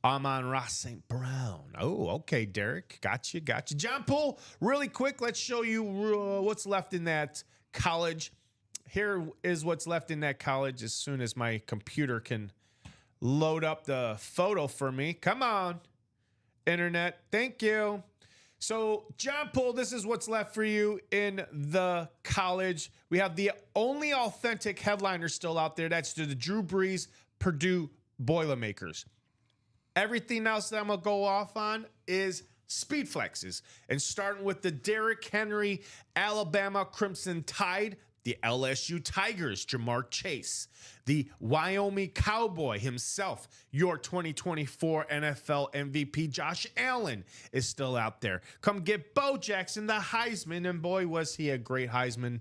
Amon-Ra St. Brown. Oh, okay, Derek. Got you. John Poole, really quick, let's show you what's left in that college. Here is what's left in that college as soon as my computer can load up the photo for me. Come on, internet. Thank you. So, John Poole, this is what's left for you in the college. We have the only authentic headliner still out there. That's the Drew Brees Purdue Boilermakers. Everything else that I'm going to go off on is speed flexes. And starting with the Derrick Henry Alabama Crimson Tide, the LSU Tigers, Jamar Chase, the Wyoming Cowboy himself, your 2024 NFL MVP, Josh Allen, is still out there. Come get Bo Jackson, the Heisman, and boy, was he a great Heisman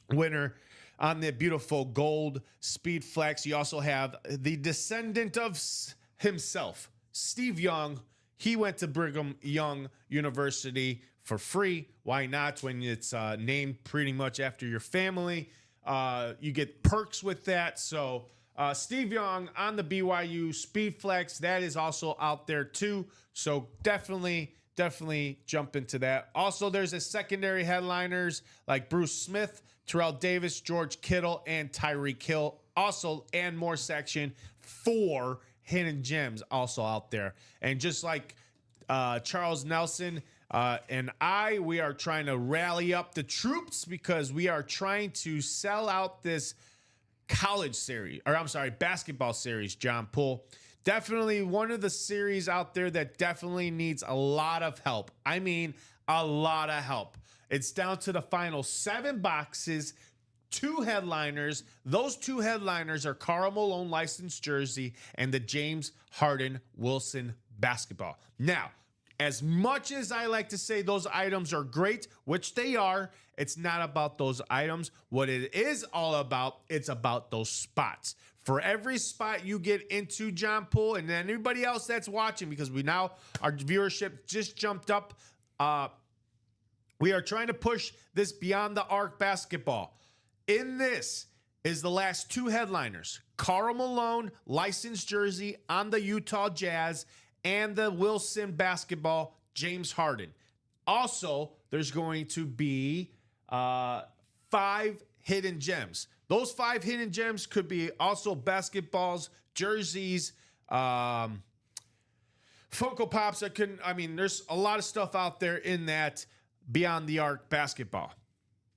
winner on the beautiful gold speed flex. You also have the descendant of himself, Steve Young. He went to Brigham Young University for free. Why not? When it's named pretty much after your family, you get perks with that. So Steve Young on the BYU speed flex, that is also out there too. So definitely jump into that. Also, there's a secondary headliners like Bruce Smith, Terrell Davis, George Kittle, and Tyreek Hill. Also, and more section 4 hidden gems also out there. And just like Charles Nelson and we are trying to rally up the troops because we are trying to sell out this basketball series, John Poole. Definitely one of the series out there that definitely needs a lot of help. I mean, a lot of help. It's down to the final 7 boxes, 2 headliners. Those 2 headliners are Karl Malone licensed jersey and the James Harden Wilson basketball. Now, as much as I like to say those items are great, which they are, it's not about those items. What it is all about, it's about those spots. For every spot you get into, John Poole, and then anybody else that's watching, because our viewership just jumped up. We are trying to push this Beyond the Arc basketball. In this is the last 2 headliners. Karl Malone, licensed jersey on the Utah Jazz, and the Wilson basketball, James Harden. Also, there's going to be 5 hidden gems. Those 5 hidden gems could be also basketballs, jerseys, Funko Pops. There's a lot of stuff out there in that Beyond the Arc basketball.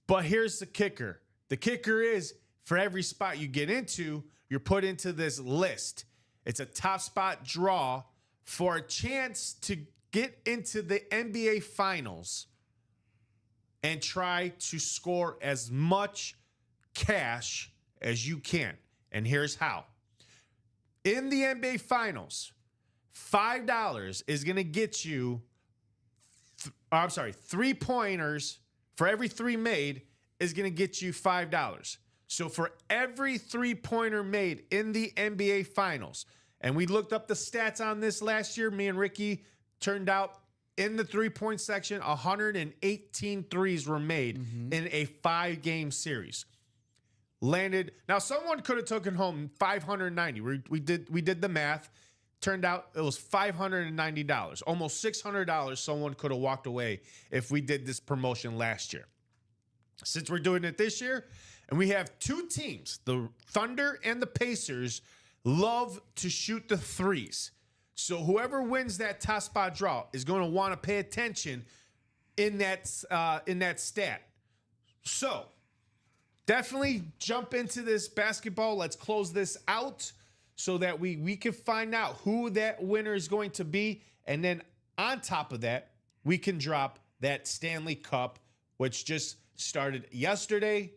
But here's the kicker. The kicker is for every spot you get into, you're put into this list. It's a top spot draw for a chance to get into the NBA Finals and try to score as much cash as you can. And here's how. In the NBA Finals, $5 is going to get you 3-pointers. For every 3 made is going to get you $5. So for every 3-pointer made in the NBA Finals, and we looked up the stats on this last year, me and Ricky turned out in the 3-point section, 118 threes were made in a 5-game series. Landed. Now, someone could have taken home $590. We did the math. Turned out it was $590, almost $600 someone could have walked away if we did this promotion last year. Since we're doing it this year, And we have two teams, the Thunder and the Pacers, love to shoot the threes. So whoever wins that top spot draw is going to want to pay attention in that stat. So definitely jump into this basketball. Let's close this out so that we can find out who that winner is going to be. And then on top of that, we can drop that Stanley Cup, which just started yesterday.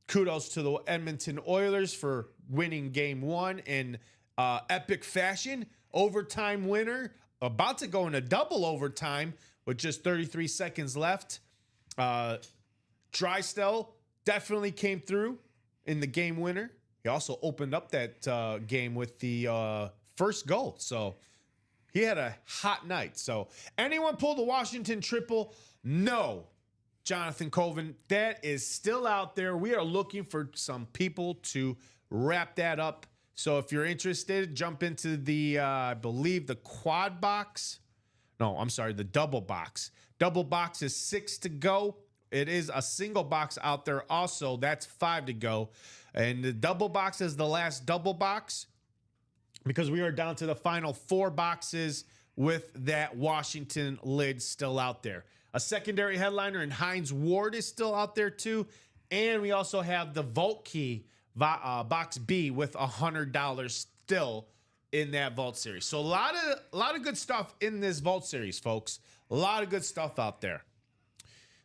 Kudos to the Edmonton Oilers for winning game one in epic fashion. Overtime winner, about to go into double overtime with just 33 seconds left. Drysdale definitely came through in the game winner. He also opened up that game with the first goal. So he had a hot night. So anyone pull the Washington triple? No. Jonathan Coven, that is still out there. We are looking for some people to wrap that up. So if you're interested, jump into the, I believe the quad box. No, I'm sorry, the double box. Double box is 6 to go. It is a single box out there also. That's 5 to go. And the double box is the last double box because we are down to the final 4 boxes with that Washington lid still out there. A secondary headliner in Hines Ward is still out there too. And we also have the Vault Key box B with $100 still in that Vault series. So a lot of good stuff in this Vault series, folks. A lot of good stuff out there.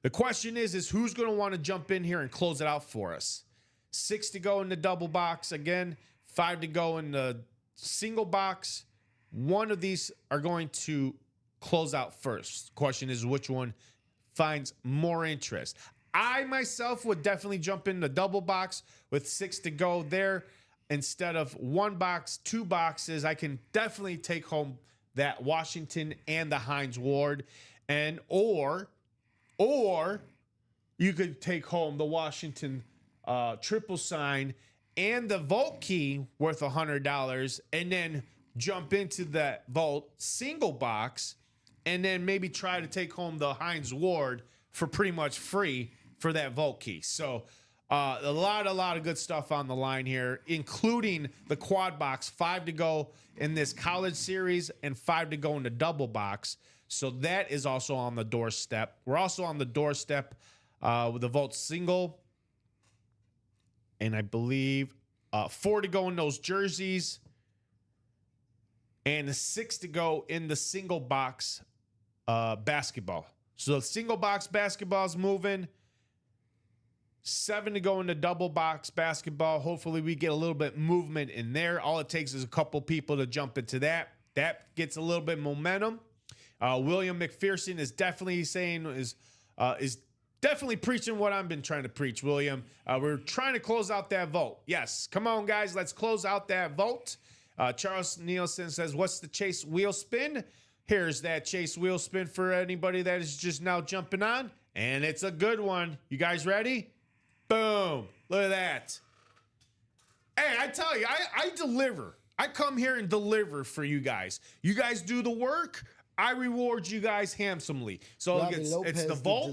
The question is who's going to want to jump in here and close it out for us? 6 to go in the double box again, 5 to go in the single box. One of these are going to close out first. Question is which one finds more interest. I myself would definitely jump in the double box with 6 to go there. Instead of 1 box, 2 boxes, I can definitely take home that Washington and the Hines Ward. And or you could take home the Washington triple sign and the Vault Key worth $100 and then jump into that Vault single box and then maybe try to take home the Hines Ward for pretty much free for that Vault Key. So a lot of good stuff on the line here, including the quad box, 5 to go in this college series and 5 to go in the double box. So that is also on the doorstep. We're also on the doorstep with the Vault single. And I believe 4 to go in those jerseys. And 6 to go in the single box basketball. So the single box basketball is moving. 7 to go in the double box basketball. Hopefully we get a little bit movement in there. All it takes is a couple people to jump into that. That gets a little bit momentum. William McPherson is definitely saying is definitely preaching what I've been trying to preach, William. We're trying to close out that vote. Yes, come on, guys. Let's close out that vote. Charles Nielsen says, what's the Chase wheel spin? Here's that Chase wheel spin for anybody that is just now jumping on. And it's a good one. You guys ready? Boom. Look at that. Hey, I tell you, I deliver. I come here and deliver for you guys. You guys do the work. I reward you guys handsomely. So it's the Vault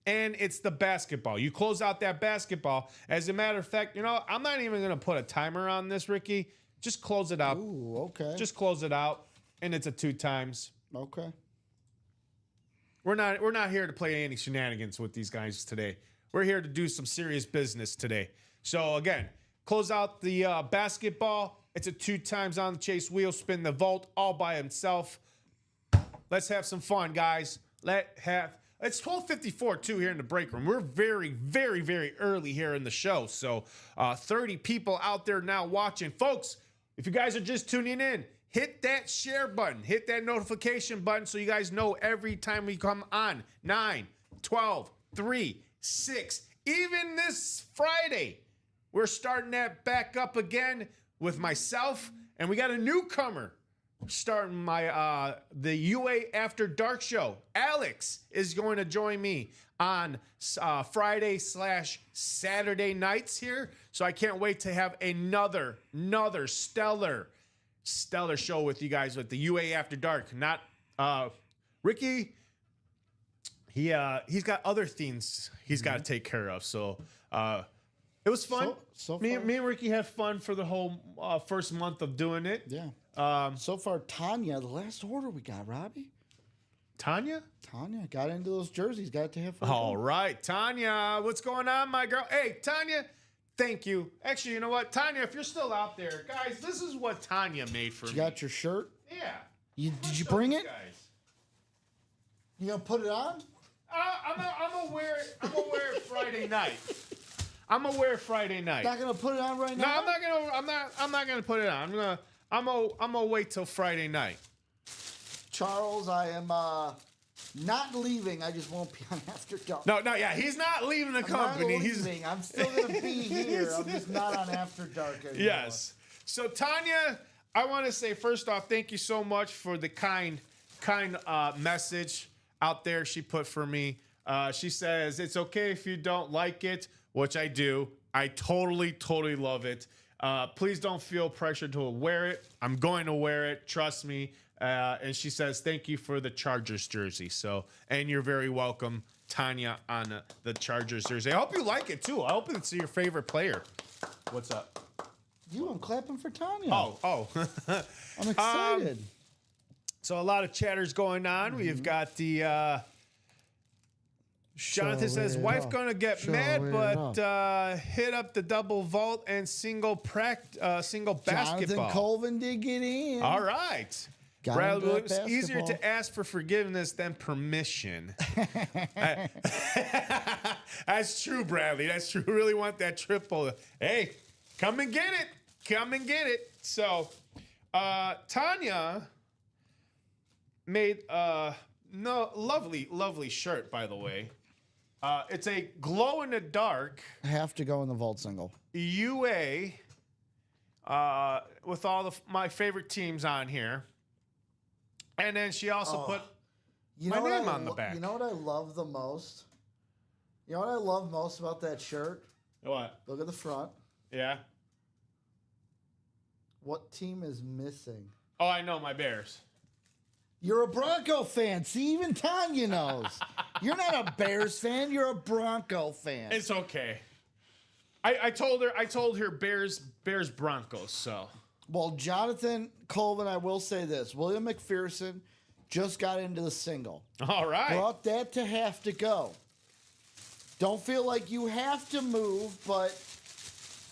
and it's the basketball. You close out that basketball. As a matter of fact, I'm not even going to put a timer on this, Ricky. Just close it out. Ooh, okay. Just close it out. And it's a 2 times. Okay. We're not here to play any shenanigans with these guys today. We're here to do some serious business today. So again, close out the basketball. It's a 2 times on the Chase wheel spin the Vault all by himself. Let's have some fun, guys. It's 12:54 too here in the break room. We're very, very, very early here in the show. So 30 people out there now watching. Folks, if you guys are just tuning in, hit that share button. Hit that notification button so you guys know every time we come on. 9, 12, 3, 6. Even this Friday, we're starting that back up again with myself. And we got a newcomer starting my the UA After Dark show. Alex is going to join me on Friday/Saturday nights here. So I can't wait to have another stellar show with you guys with the UA After Dark. Not Ricky. He's got other things he's got to take care of. So It was fun. So me far- and Ricky had fun for the whole first month of doing it. Yeah. So far, Tanya, the last order we got, Robbie. Tanya Got into those jerseys. Got to have fun. All right, Tanya, what's going on, my girl? Hey, Tanya, thank you. Actually, you know what, Tanya, if you're still out there, guys, this is what Tanya made for me. You got your shirt? Yeah. Did you bring it? Guys. You gonna put it on? I'm gonna wear it Friday night. I'm gonna wear it Friday night. Not gonna put it on right No, now? I'm not gonna put it on. I'm gonna wait till Friday night. Charles, I am not leaving. I just won't be on After Dark. No, yeah, he's not leaving the company. I'm not leaving. I'm still gonna be here. I'm just not on After Dark anymore. Yes. So Tanya, I want to say first off, thank you so much for the kind message out there she put for me. She says it's okay if you don't like it, which I do. I totally love it. Please don't feel pressure to wear it. I'm going to wear it. Trust me. And she says, thank you for the Chargers jersey. So, and you're very welcome, Tanya, on the Chargers jersey. I hope you like it too. I hope it's your favorite player. What's up? I'm clapping for Tanya. Oh. I'm excited. So a lot of chatters going on. We've got the Jonathan says, wife gonna get mad, but hit up the double vault and single Jonathan basketball. Colvin did get in. All right. Got Brad, him to it's that easier basketball. to ask for forgiveness than permission. That's true, Bradley. That's true. Really want that triple. Hey, come and get it. Come and get it. So, Tanya made lovely shirt, by the way. It's a glow in the dark Have to go in the vault single. UA with all my favorite teams on here. And then she also put my name on the back. You know what I love the most? You know what I love most about that shirt? What? Look at the front. Yeah. What team is missing? Oh, I know, my Bears. You're a Bronco fan. See, even Tanya knows. You're not a Bears fan. You're a Bronco fan. It's okay. I told her Bears Broncos. So Well, Jonathan Colvin, I will say this. William McPherson just got into the single. all right. Brought that to have to go. Don't feel like you have to move, but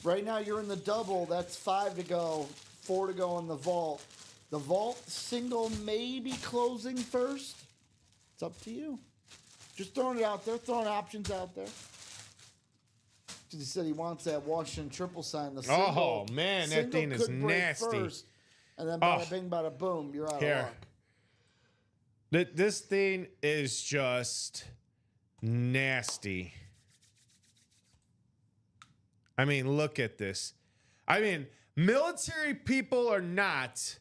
right now you're in the double. That's 5 to go, 4 to go in the vault. The vault single may be closing first. It's up to you. Just throwing it out there, throwing options out there. He said he wants that Washington triple sign. The single, Oh, man, that single thing is could break nasty. first, and then bada bing, bada boom, you're out Here. of luck. This thing is just nasty. I mean, look at this. I mean, military people or not,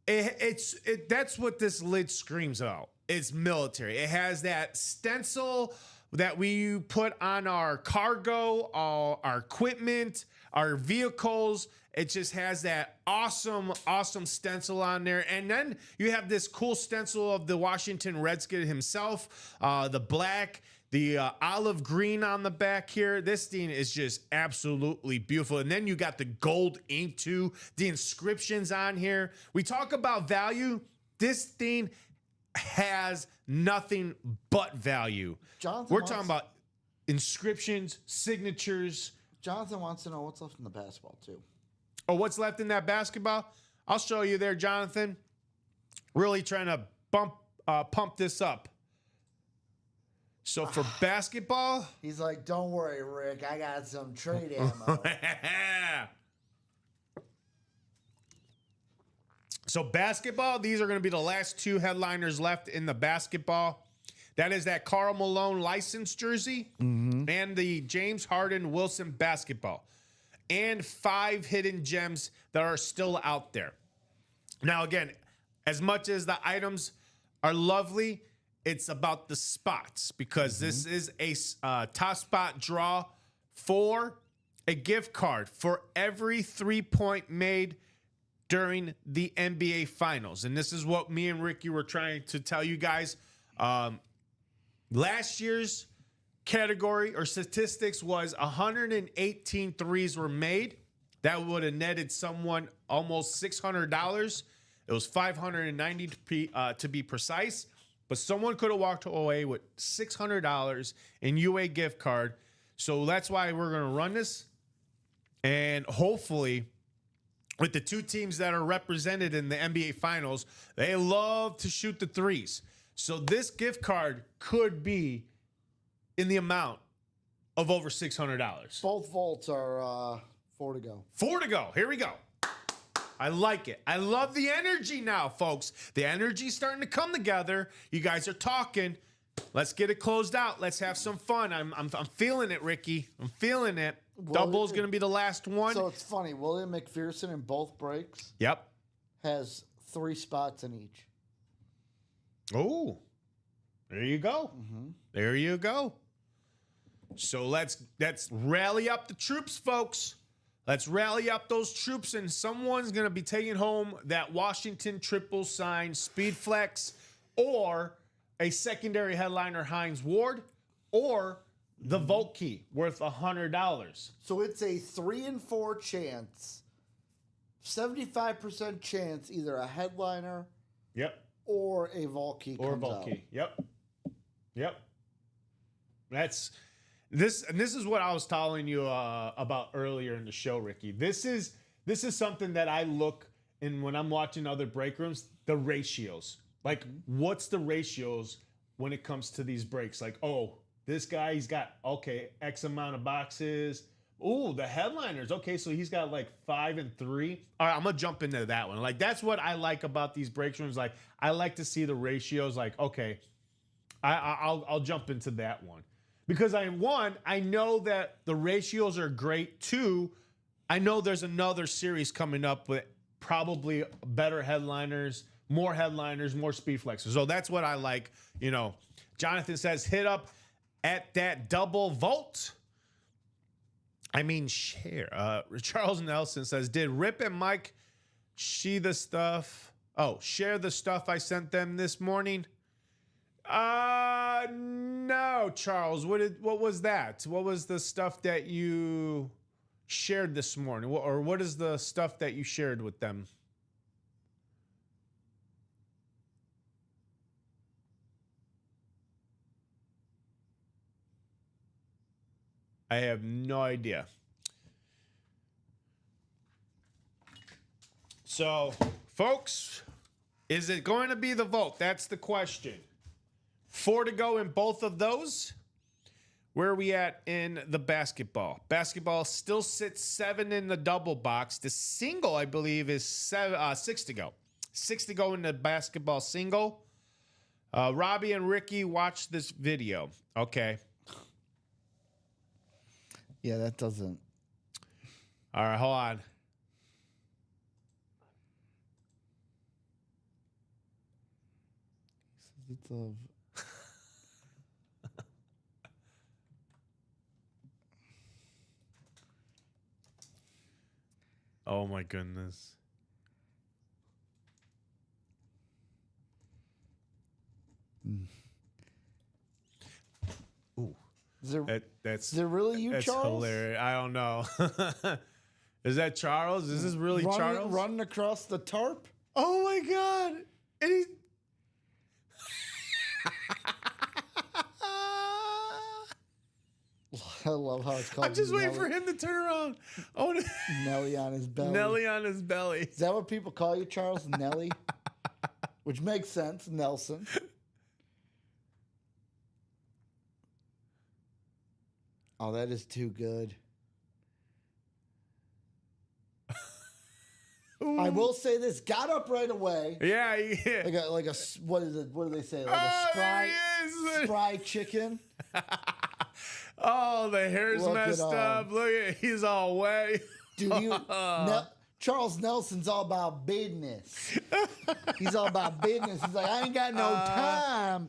that's what this lid screams out. It's military. It has that stencil that we put on our cargo, our equipment, our vehicles. It just has that awesome stencil on there. And then you have this cool stencil of the Washington Redskin himself, the black, the olive green on the back here. This thing is just absolutely beautiful. And then you got the gold ink too, the inscriptions on here. We talk about value. This thing has nothing but value. We're talking about inscriptions, signatures. Jonathan wants to know what's left in the basketball too. Oh, what's left in that basketball? I'll show you there, Jonathan. Really trying to pump this up. So for basketball, He's like, don't worry, Rick. I got some trade ammo. So basketball, these are going to be the last two headliners left in the basketball. That is that Karl Malone license jersey and the James Harden Wilson basketball. And 5 hidden gems that are still out there. Now, again, as much as the items are lovely, it's about the spots because this is a top spot draw for a gift card for every 3-point made during the NBA Finals. And this is what me and Ricky were trying to tell you guys. Last year's category or statistics was 118 threes were made. That would have netted someone almost $600. It was $590 to be precise. But someone could have walked away with $600 in UA gift card. So that's why we're going to run this. And hopefully, with the two teams that are represented in the NBA Finals, they love to shoot the threes. So this gift card could be in the amount of over $600. Both vaults are 4 to go. 4 to go. Here we go. I like it. I love the energy now, folks. The energy's starting to come together. You guys are talking. Let's get it closed out. Let's have some fun. I'm feeling it, Ricky. I'm feeling it. Double's going to be the last one. So it's funny. William McPherson in both breaks Yep. has 3 spots in each. Oh, there you go. There you go. So let's rally up the troops, folks. Let's rally up those troops, and someone's going to be taking home that Washington triple sign Speed Flex, or a secondary headliner Hines Ward, or the Vault Key worth $100. So it's a 3 in 4 chance, 75% chance, either a headliner Yep. or a vault key Or comes Vault out. Key. Yep. That's this, and this is what I was telling you about earlier in the show, Ricky. This is something that I look in when I'm watching other break rooms. The ratios, like what's the ratios when it comes to these breaks? Like, oh, this guy, he's got X amount of boxes. Oh, the headliners. Okay, so he's got like 5 and 3. All right, I'm gonna jump into that one. Like that's what I like about these break rooms. Like I like to see the ratios. Like okay. I'll jump into that one because I know that the ratios are great. 2, I know there's another series coming up with probably better headliners, more speed flexes. So that's what I like. You know, Jonathan says hit up at that double vault. I mean share. Charles Nelson says, did Rip and Mike share the stuff I sent them this morning? No, Charles. What was that? What was the stuff that you shared this morning? Or what is the stuff that you shared with them? I have no idea. So, folks, is it going to be the Vault? That's the question. 4 to go in both of those. Where are we at in the basketball? Basketball still sits 7 in the double box. The single, I believe, is 6 to go. 6 to go in the basketball single. Robbie and Ricky, watch this video. Okay. Yeah, that doesn't. All right, hold on. It's of. Oh my goodness. Ooh. Is there, That's is there really you, that's Charles? hilarious. I don't know. Is that Charles? Is this really Charles? Running across the tarp? Oh my God. And he... I love how it's called. I'm just waiting for him to turn around. Oh, Nelly on his belly. Nelly on his belly. Is that what people call you, Charles? Nelly? Which makes sense, Nelson. Oh, that is too good. I will say this: got up right away. Yeah. Like a what is it? What do they say? Like Oh, a there he is. spry chicken. Oh, the hair's Look messed at up. Look at he's all wet. Dude, Charles Nelson's all about business. He's all about business. He's like, I ain't got no time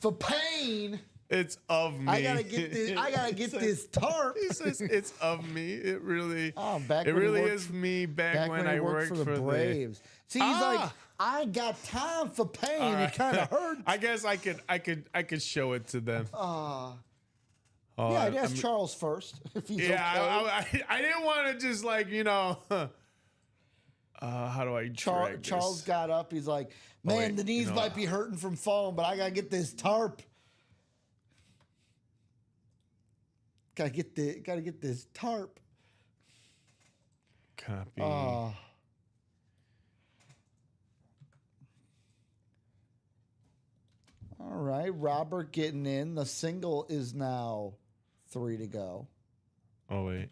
for pain. It's of me. I gotta get this. I gotta get this tarp. He says it's of me. It really. Oh, back it when he really worked is me back when he I worked for the Braves. See, he's like, I ain't got time for pain. All right. It kind of hurts. I guess I could show it to them. Yeah, I'd ask Charles first if he's okay. I didn't want to just like, how do I drag Charles this? got up. He's like, man, wait, the knees might be hurting from falling, but I got to get this tarp. Got to get this tarp. Copy. All right, Robert getting in. The single is now 3 to go. Oh, wait.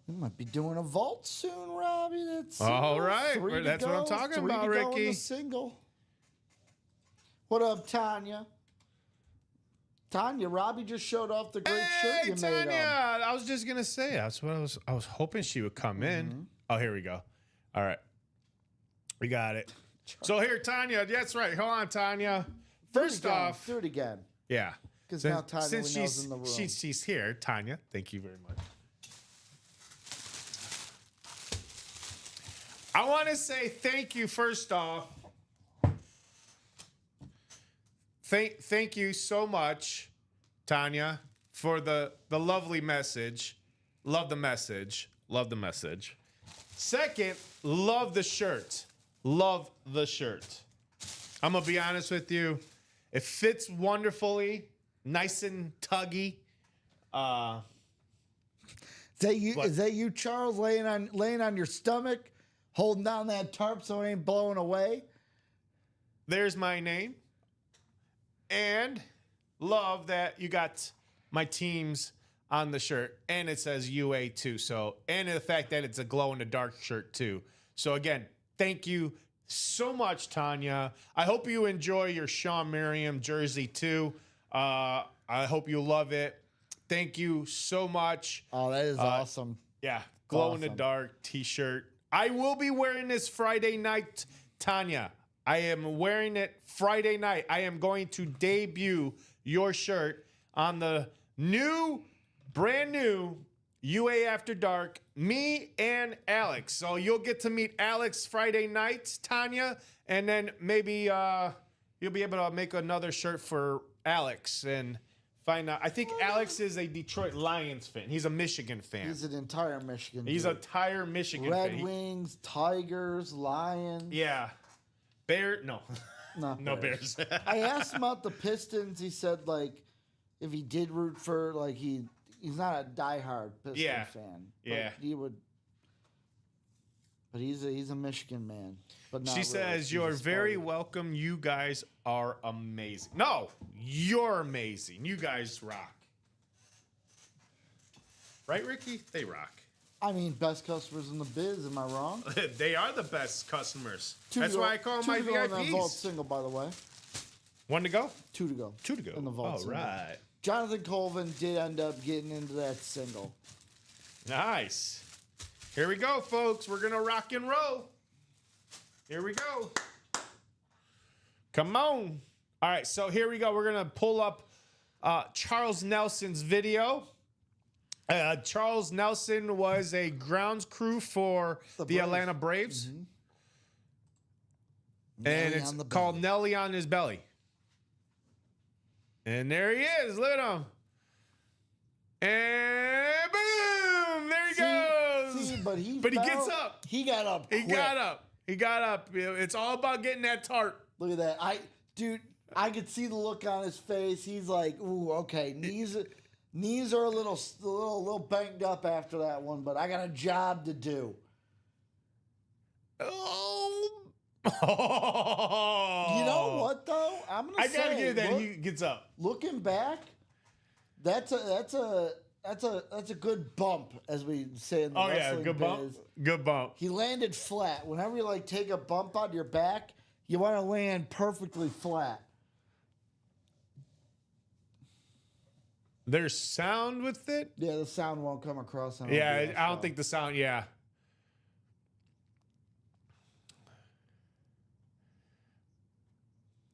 We might be doing a vault soon, Robbie. That's all right. 3 to That's go. what I'm talking 3 about, to go in Ricky. the single. What up, Tanya? Tanya, Robbie just showed off the great shirt you made him. Tanya, I was just gonna say that's what I was hoping she would come in. Oh, here we go. All right, we got it. So here, Tanya. That's right. Hold on, Tanya. First off, do it again. yeah, 'Cause now Tanya since we know's in the room. she's here, Tanya. Thank you very much. I want to say thank you first off. Thank you so much, Tanya, for the lovely message. Love the message. Love the message. Second, love the shirt. Love the shirt. I'm going to be honest with you. It fits wonderfully. Nice and tuggy. Is that you, Charles, laying on your stomach, holding down that tarp so it ain't blowing away? There's my name. And love that you got my teams on the shirt. And it says UA too. So, and the fact that it's a glow in the dark shirt too. So again, thank you so much, Tanya. I hope you enjoy your Sean Merriam jersey too. I hope you love it. Thank you so much. Oh, that is awesome. Yeah, glow in the dark t-shirt. I will be wearing this Friday night, Tanya. I am wearing it Friday night. I am going to debut your shirt on the brand new UA After Dark, me and Alex. So you'll get to meet Alex Friday night, Tanya, and then maybe you'll be able to make another shirt for Alex and find out. I think Alex is a Detroit Lions fan. He's a Michigan fan. He's an entire Michigan. He's an entire Michigan fan. Red Wings, Tigers, Lions. Yeah. No Bears. I asked him about the Pistons. He said, like, if he did root for, like, he's not a diehard Pistons fan. But he would. But he's a Michigan man. But not She says, "You're very welcome. You guys are amazing." No, you're amazing. You guys rock. Right, Ricky? They rock. I mean, best customers in the biz. Am I wrong? They are the best customers. That's why I call them my VIPs. That vault VIPs. single, by the way. 1 to go? 2 to go. 2 to go. In the vault All single. right. Jonathan Colvin did end up getting into that single. Nice. Here we go, folks. We're going to rock and roll. Here we go. Come on. All right, so here we go. We're going to pull up Charles Nelson's video. Charles Nelson was a grounds crew for the Atlanta Braves. Mm-hmm. And it's called Nelly on His Belly. And there he is. Look at him. And boom! There he goes. But he gets up. He got up. He got up. He got up. It's all about getting that tarp. Look at that. I could see the look on his face. He's like, ooh, okay. Knees are a little banged up after that one, but I got a job to do. Oh. You know what though? I gotta give that he gets up. Looking back, that's a good bump, as we say in the wrestling good biz. bump. Good bump. He landed flat. Whenever you take a bump on your back, you want to land perfectly flat. There's sound with it? Yeah, the sound won't come across. On I don't think the sound,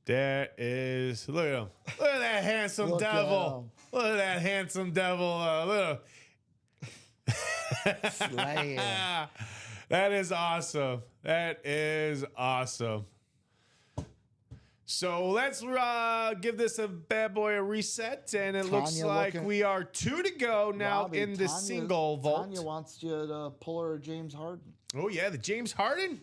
That is, look at him. Look at that handsome devil. Look at that handsome devil. Look. Slayer. That is awesome. That is awesome. So let's give this a bad boy a reset, and it looks Tanya like looking- we are 2 to go now Robbie, in the single vault. Tanya wants you to pull her a James Harden. Oh yeah, the James Harden.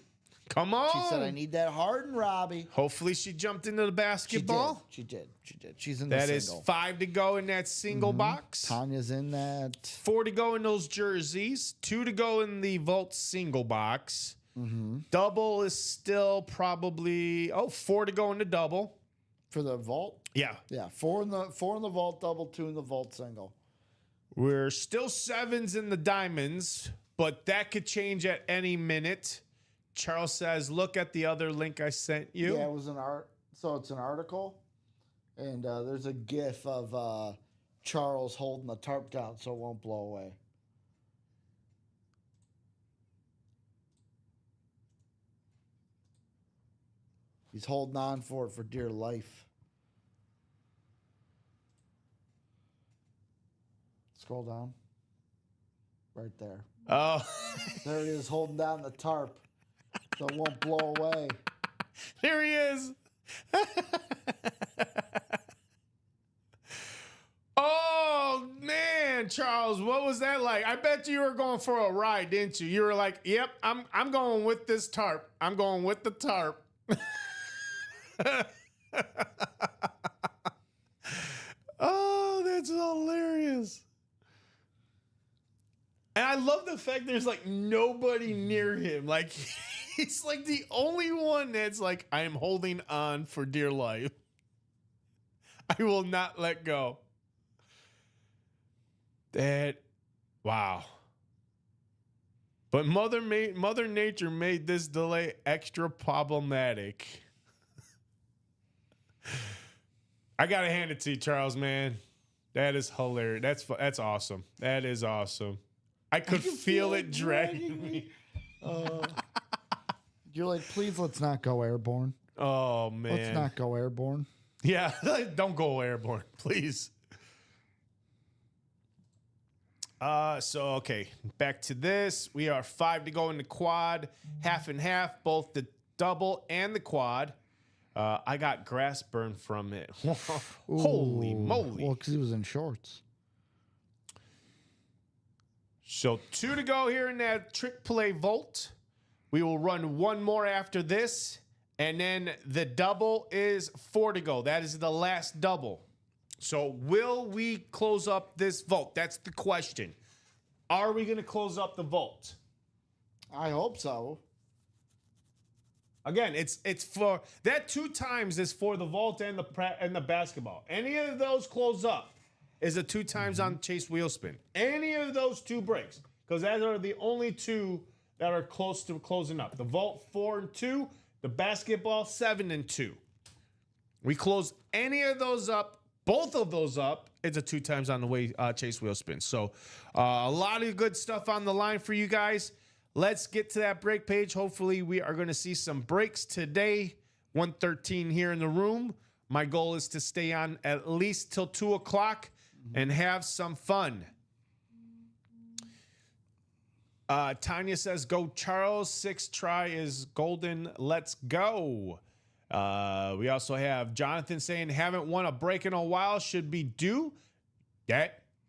Come on. She said, I need that Harden, Robbie. Hopefully she jumped into the basketball. She did. She's in the That single. is 5 to go in that single box. Tanya's in that. 4 to go in those jerseys. 2 to go in the vault single box. Double is still probably 4 to go in the double. For the vault? Yeah. Yeah, 4 in the vault double, 2 in the vault single. We're still 7s in the diamonds, but that could change at any minute. Charles says, look at the other link I sent you. Yeah, it was an art. So it's an article, and there's a GIF of Charles holding the tarp down so it won't blow away. He's holding on for it for dear life. Scroll down. Right there. Oh, There he is holding down the tarp so it won't blow away. there he is. Oh, man, Charles, what was that like? I bet you were going for a ride, didn't you? You were like, yep, I'm going with this tarp. I'm going with the tarp. Oh, that's hilarious. And I love the fact there's like nobody near him. Like he's like the only one that's like, I am holding on for dear life. I will not let go. Wow. But Mother Nature made this delay extra problematic. I gotta hand it to you, Charles, man. That is hilarious. That's awesome. That is awesome. I could feel it dragging me. You're like, please, let's not go airborne. Oh man. Let's not go airborne. Yeah, don't go airborne, please. Okay, back to this. We are 5 to go in the quad, half and half, both the double and the quad. I got grass burn from it. Holy moly. Well, because he was in shorts. So 2 to go here in that trick play vault. We will run 1 more after this. And then the double is 4 to go. That is the last double. So will we close up this vault? That's the question. Are we going to close up the vault? I hope so. Again, it's for that 2 times is for the vault and the basketball. Any of those close up is a 2 times on Chase wheel spin. Any of those 2 breaks, because those are the only 2 that are close to closing up. The vault 4 and 2, the basketball 7 and 2. We close any of those up, both of those up. It's a 2 times on the way Chase wheel spin. So a lot of good stuff on the line for you guys. Let's get to that break page. Hopefully, we are going to see some breaks today. 1:13 here in the room. My goal is to stay on at least till 2 o'clock and have some fun. Tanya says, go Charles. 6 try is golden. Let's go. We also have Jonathan saying, haven't won a break in a while. Should be due.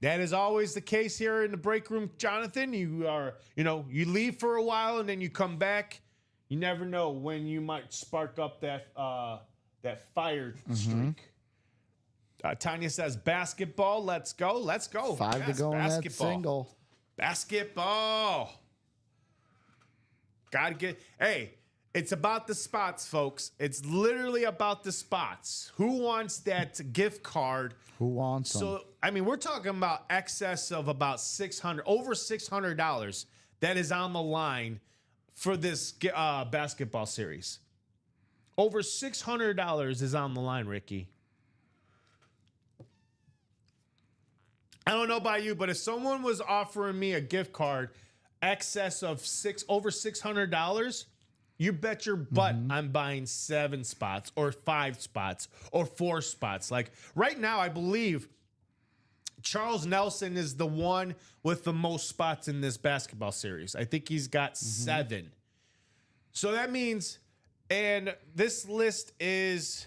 That is always the case here in the break room, Jonathan. You leave for a while and then you come back. You never know when you might spark up that fire streak. Tanya says basketball. Let's go. Let's go. 5 to go in that single. Basketball. Gotta get. Hey, it's about the spots, folks. It's literally about the spots. Who wants that gift card? Who wants them? So, I mean, we're talking about excess of about over $600 that is on the line for this basketball series. Over $600 is on the line, Ricky. I don't know about you, but if someone was offering me a gift card excess of over $600, you bet your butt I'm buying 7 spots or 5 spots or 4 spots. Like right now, I believe Charles Nelson is the one with the most spots in this basketball series. I think he's got 7. So that means, and this list is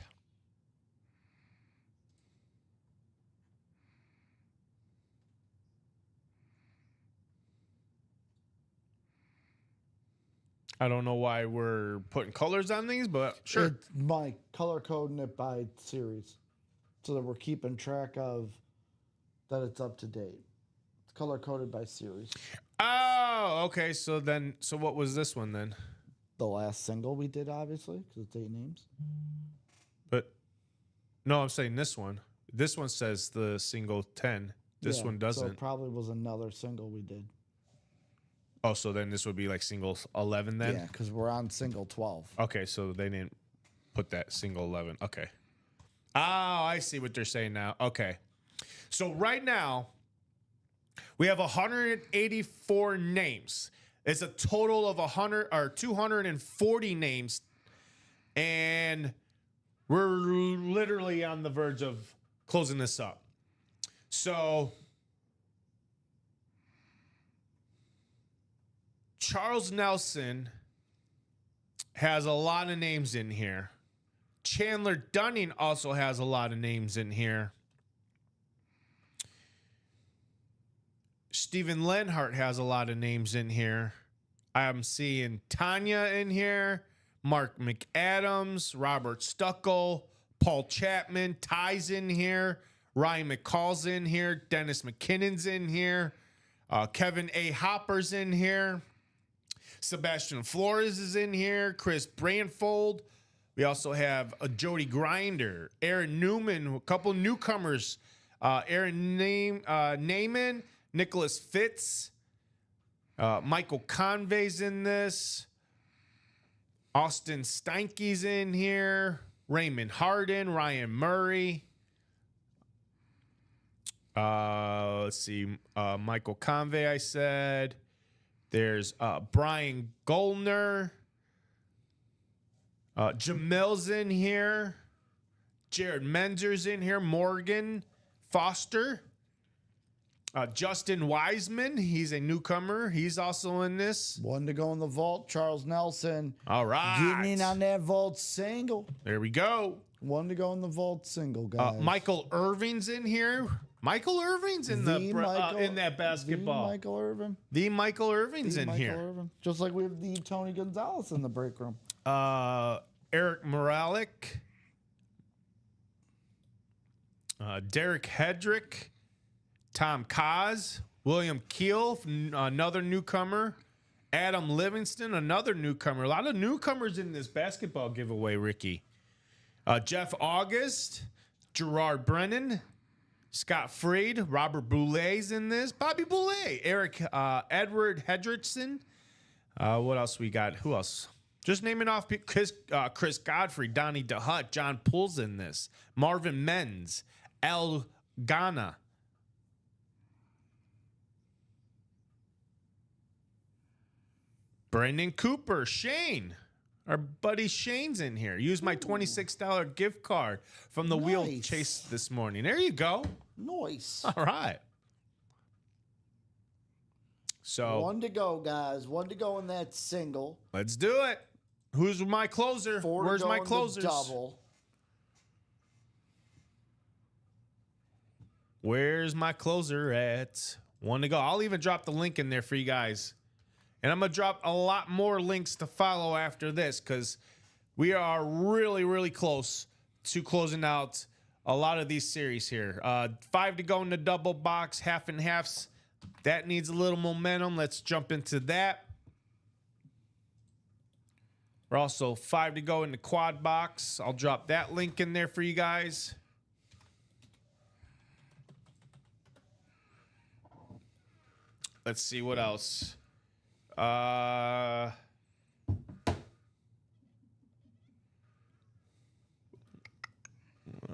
I don't know why we're putting colors on these, but sure. It's my color coding it by series, so that we're keeping track of that it's up to date. It's color coded by series. Oh, okay. So what was this one then? The last single we did, obviously, because it's 8 names. But no, I'm saying this one. This one says the single 10. This one doesn't. So it probably was another single we did. Oh, so then this would be like single 11 then? Yeah, because we're on single 12. Okay, so they didn't put that single 11. Okay. Oh, I see what they're saying now. Okay. So right now, we have 184 names. It's a total of 240 names. And we're literally on the verge of closing this up. So Charles Nelson has a lot of names in here. Chandler Dunning also has a lot of names in here. Steven Lenhart has a lot of names in here. I'm seeing Tanya in here, Mark McAdams, Robert Stuckel, Paul Chapman, Ty's in here, Ryan McCall's in here, Dennis McKinnon's in here, Kevin A. Hopper's in here, Sebastian Flores is in here, Chris Branfold. We also have Jody Grinder, Aaron Newman, a couple newcomers, Aaron Naaman, Nicholas Fitz, Michael Convey's in this, Austin Steinke's in here, Raymond Harden, Ryan Murray. Let's see, Michael Convey, I said. There's Brian Goldner. Jamil's in here. Jared Menzer's in here. Morgan Foster. Justin Wiseman, he's a newcomer. He's also in this. One to go in the vault, Charles Nelson. All right. Getting in on that vault single. There we go. One to go in the vault single, guys. Michael Irving's in here. Michael Irving's in in that basketball. The Michael Irvin. The Michael Irving's in here. Irvin. Just like we have the Tony Gonzalez in the break room. Eric Moralic. Derek Hedrick. Tom Kaz. William Keel, another newcomer. Adam Livingston, another newcomer. A lot of newcomers in this basketball giveaway, Ricky. Jeff August. Gerard Brennan. Scott Freed, Robert Boulet's in this. Bobby Boulet, Eric, Edward Hedrickson. What else we got? Who else? Just naming off Chris Godfrey, Donnie DeHutt, John Poole's in this. Marvin Menz, El Ghana. Brendan Cooper, Shane. Our buddy Shane's in here. Use my $26 gift card from the Wheel Chase this morning. There you go. Nice. All right. So one to go, guys. One to go in that single. Let's do it. Who's my closer? Where's my closers? Double. Where's my closer at? One to go. I'll even drop the link in there for you guys. And I'm going to drop a lot more links to follow after this because we are really, really close to closing out a lot of these series here. 5 to go in the double box, half and halves. That needs a little momentum. Let's jump into that. We're also 5 to go in the quad box. I'll drop that link in there for you guys. Let's see what else.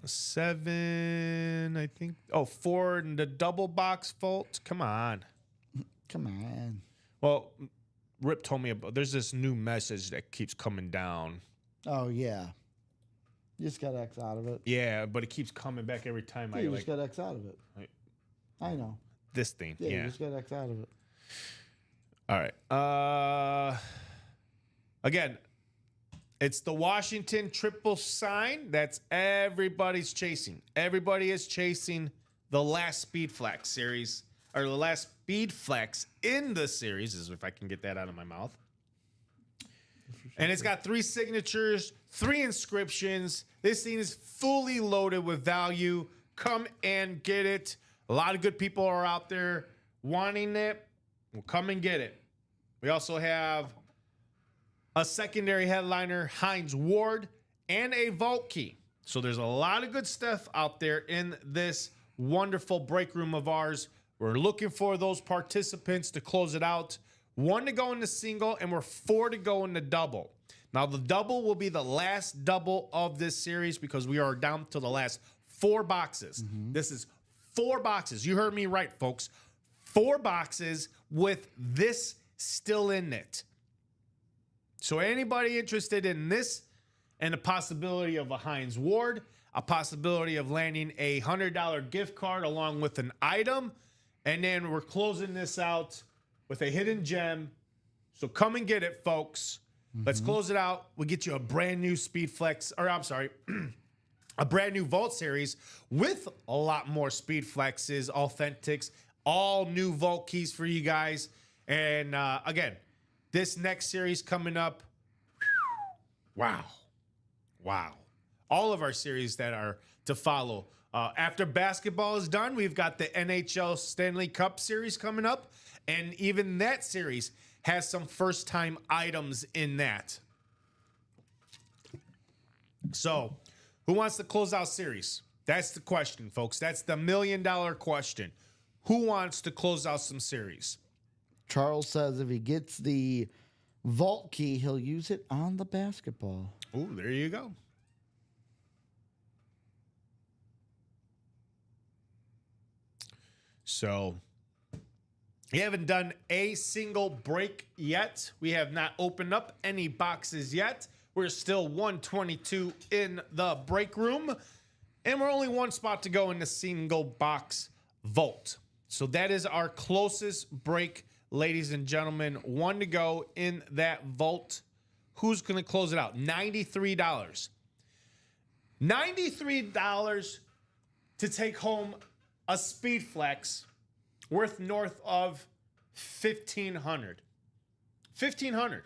7, I think. Oh, 4 in the double box vault. Come on. Well, Rip told me about. There's this new message that keeps coming down. Oh yeah. You just got X out of it. Yeah, but it keeps coming back every time. You just got X out of it. I know. This thing. Yeah, you just got X out of it. All right. Again, it's the Washington triple sign. That's everybody's chasing. Everybody is chasing the last Speed Flex series, or the last Speed Flex in the series, is if I can get that out of my mouth. And it's got 3 signatures, 3 inscriptions. This thing is fully loaded with value. Come and get it. A lot of good people are out there wanting it. Well, come and get it. We also have a secondary headliner, Hines Ward, and a vault key. So there's a lot of good stuff out there in this wonderful break room of ours. We're looking for those participants to close it out. 1 to go in the single, and we're 4 to go in the double. Now, the double will be the last double of this series because we are down to the last 4 boxes. This is 4 boxes. You heard me right, folks. 4 boxes with this still in it. So anybody interested in this and the possibility of a Hines Ward, a possibility of landing a $100 gift card along with an item, and then we're closing this out with a hidden gem. So come and get it, folks. Let's close it out. We'll get you a brand new Speed Flex, or I'm sorry, a brand new Vault series with a lot more Speed Flexes, Authentics, all new Vault keys for you guys. And again, this next series coming up, wow. All of our series that are to follow. After basketball is done, we've got the NHL Stanley Cup series coming up. And even that series has some first-time items in that. So, who wants to close out series? That's the question, folks. That's the $1 million question. Who wants to close out some series? Charles says if he gets the vault key, he'll use it on the basketball. Oh, there you go. So, we haven't done a single break yet. We have not opened up any boxes yet. We're still 122 in the break room. And we're only 1 spot to go in the single box vault. So that is our closest break, ladies and gentlemen. 1 to go in that vault. Who's going to close it out? $93. $93 to take home a Speed Flex worth north of $1,500. $1,500.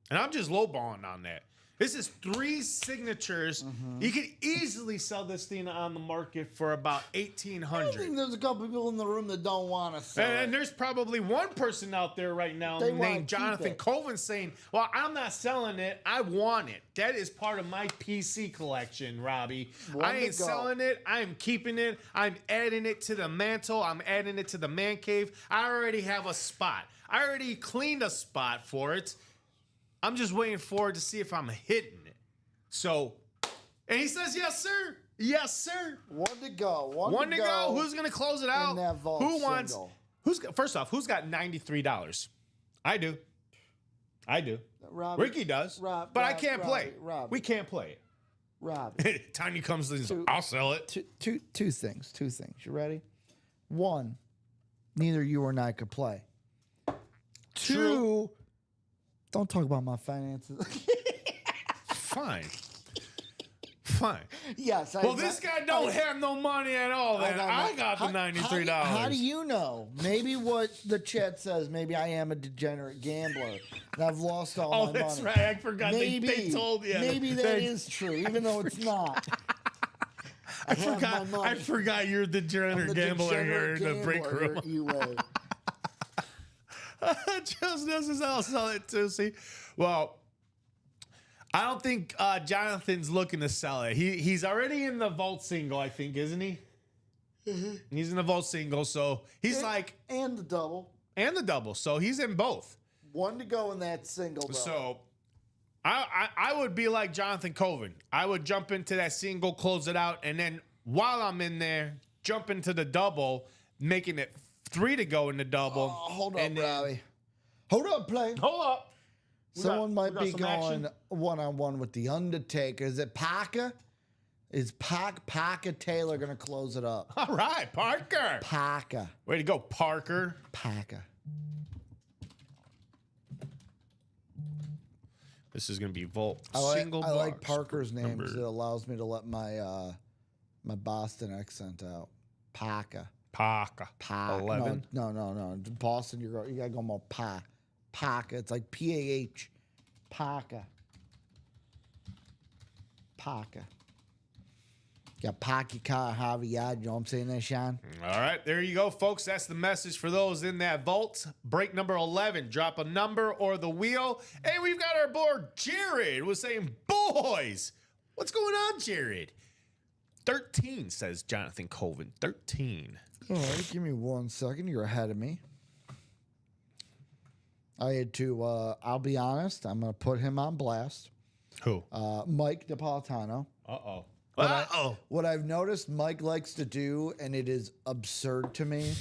And I'm just lowballing on that. This is 3 signatures. You could easily sell this thing on the market for about $1,800. I think there's a couple people in the room that don't want to sell And there's probably one person out there right now named Jonathan Colvin saying, well, I'm not selling it. I want it. That is part of my PC collection, Robbie. I ain't selling it. I'm keeping it. I'm adding it to the mantle. I'm adding it to the man cave. I already have a spot. I already cleaned a spot for it. I'm just waiting for it to see if I'm hitting it. So, and he says, yes, sir. Yes, sir. 1 to go. 1 to go. Who's going to close it out? In that vault Who wants? single. First off, who's got $93? I do. Robbie, Ricky does. Rob, but I Rob, can't play. Rob. We can't play it. Rob. Tiny comes in and says, I'll sell it. Two things. You ready? 1, neither you or I could play. 2, don't talk about my finances. Fine. Yes. This guy don't have no money at all. Then I got the $93. How do you know? Maybe what the chat says. Maybe I am a degenerate gambler and I've lost all my money. Oh, that's right. I forgot they told you. Maybe that is true, even though it's not. I forgot you're the degenerate gambler here in the break room. Just this is how I'll sell it too. See, well, I don't think Jonathan's looking to sell it. He's already in the vault single, I think, isn't he? He's in the vault single, so he's and the double. So he's in both. 1 to go in that single. Though. So I would be like Jonathan Colvin. I would jump into that single, close it out, and then while I'm in there, jump into the double, making it 3 to go in the double. Oh, hold up, Robbie. Hold up, play. Hold up. Someone might be going one-on-one with the Undertaker. Is it Parker? Is Parker Taylor going to close it up? All right, Parker. Parker. Way to go, Parker. Parker. This is going to be Vault. I like Parker's name because number. it allows me to let my my Boston accent out. Parker. Parker. 11. No. Boston, you got to go more Parker. It's like PAH. Parker. Got pocket car, Harvey Yard. You know what I'm saying there, Sean? All right, there you go, folks. That's the message for those in that vault. Break number 11. Drop a number or the wheel. Hey, we've got our board. Jared was saying, boys, what's going on, Jared? 13, says Jonathan Colvin. 13. All right, give me 1 second. You're ahead of me. I had to, I'll be honest, I'm going to put him on blast. Who? Mike Napolitano. Uh-oh. What I've noticed Mike likes to do, and it is absurd to me,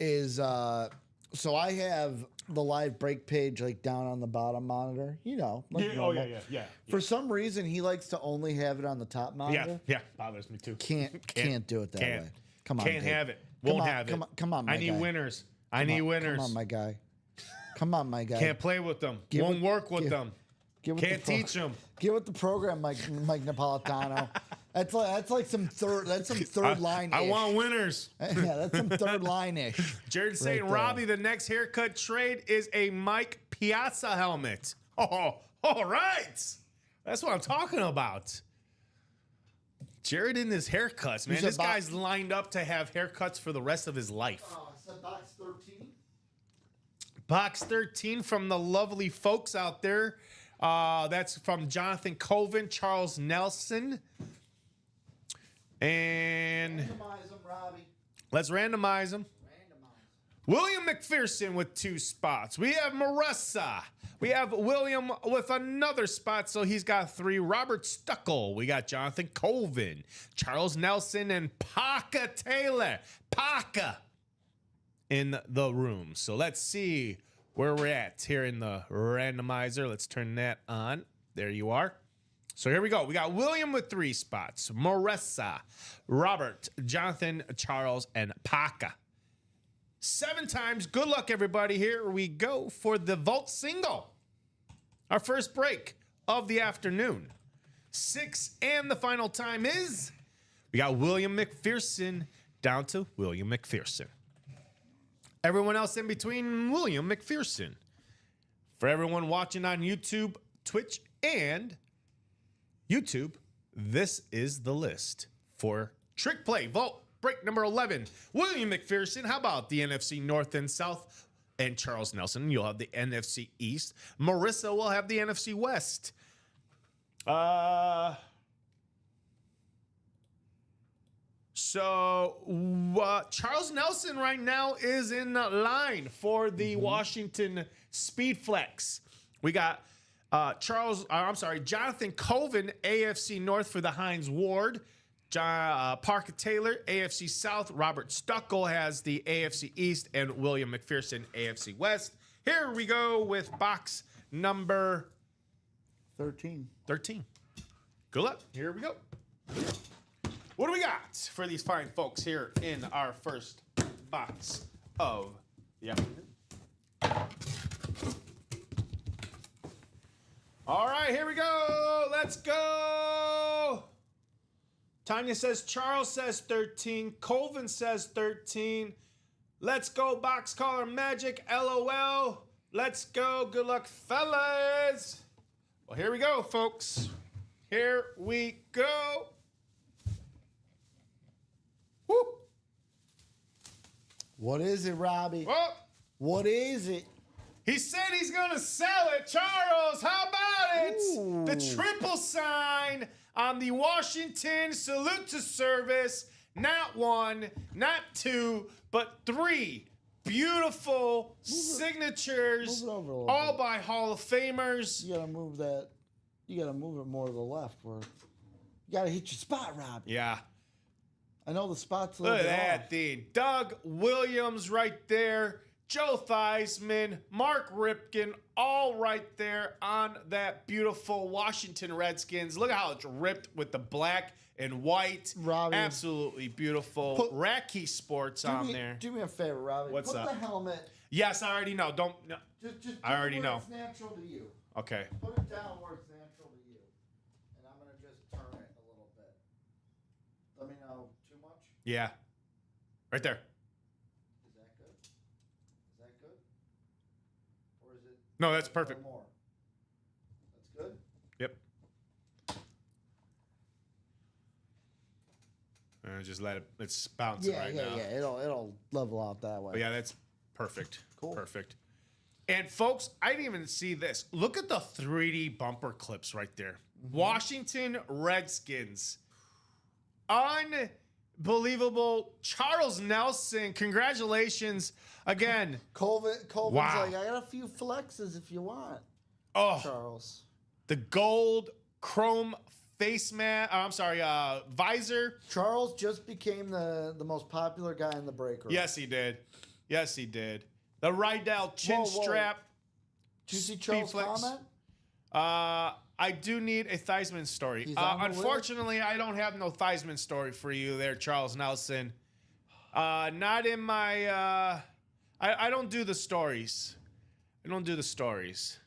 is so I have the live break page like down on the bottom monitor, you know. Like normal. Yeah. For some reason, he likes to only have it on the top monitor. Yeah, bothers me too. Can't do it that way. Come on, Can't dude. have it. Won't have it. Come on, my I need guy. winners. I need winners. Come on, my guy. Come on, my guy. Can't play with them. Won't work with them. Can't teach them. Get with the program, Mike Napolitano. That's like some third. That's some third line. I want winners. Yeah, that's some third line ish. Jared saying, there. Robbie, the next haircut trade is a Mike Piazza helmet. Oh, all right. That's what I'm talking about. Jared in his haircuts, man. This guy's lined up to have haircuts for the rest of his life. Is that box 13? Box 13 from the lovely folks out there. That's from Jonathan Colvin, Charles Nelson. And Randomize them, Robbie. let's randomize them. William McPherson with 2 spots. We have Marissa. We have William with another spot, so he's got 3. Robert Stuckel. We got Jonathan Colvin, Charles Nelson, and Parker Taylor. Parker in the room. So let's see where we're at here in the randomizer. Let's turn that on. There you are. So here we go. We got William with 3 spots. Marissa, Robert, Jonathan, Charles, and Parker. 7 times. Good luck, everybody. Here we go for the Vault Single. Our first break of the afternoon. 6, and the final time is, we got William McPherson down to William McPherson. Everyone else in between, William McPherson. For everyone watching on YouTube, Twitch, and YouTube, this is the list for Trick Play Vault break number 11. William McPherson, how about the NFC North and South? And Charles Nelson, you'll have the NFC East. Marissa will have the NFC West. Charles Nelson right now is in the line for the Washington Speed Flex. We got Jonathan Colvin, AFC North for the Hines Ward. Parker Taylor, AFC South. Robert Stuckel has the AFC East, and William McPherson, AFC West. Here we go with box number 13. 13. Good luck. Here we go. What do we got for these fine folks here in our first box of the afternoon? All right, here we go. Let's go. Tanya says, Charles says 13. Colvin says 13. Let's go, box caller magic. LOL. Let's go. Good luck, fellas. Well, here we go, folks. Here we go. Woo. What is it, Robbie? Well, What is it? he said he's going to sell it. Charles, how about it? Ooh. The triple sign on the Washington Salute to Service. Not 1, not 2, but 3 beautiful signatures, move it over a little all bit. by Hall of Famers. You gotta move that. You gotta move it more to the left. Where you gotta hit your spot, Robbie. Yeah. I know the spot's a little Look at bit that off. thing. Doug Williams right there. Joe Theismann, Mark Ripken, all right there on that beautiful Washington Redskins. Look at how it's ripped with the black and white. Robbie. Absolutely beautiful. Put- Racky Sports on there. Do me a favor, Robbie. What's Put up? the helmet. Yes, I already know. Don't. No. Just I already where know. It's natural to you. Okay. Put it down where it's natural to you. And I'm gonna just turn it a little bit. Let me know. Too much? Yeah. Right there. Is that good? Is that good? Or is it No, that's a little perfect. more? Yep. Just let it's bouncing Yeah, right yeah, now. yeah. It'll level out that way. But yeah, that's perfect. Cool. Perfect. And folks, I didn't even see this. Look at the 3D bumper clips right there. Washington Redskins. Unbelievable. Charles Nelson, congratulations again. Colvin's Wow. like, I got a few flexes if you want, Oh, Charles. the gold chrome visor. Charles just became the most popular guy in the break room. Yes, he did. Yes, he did. The Rydell chin Whoa, whoa. strap. Did you see Charles' Speedflex. comment? I do need a Theismann story. He's on the Unfortunately, I don't have no Theismann story for you there, Charles Nelson. Not in my. I don't do the stories. I don't do the stories.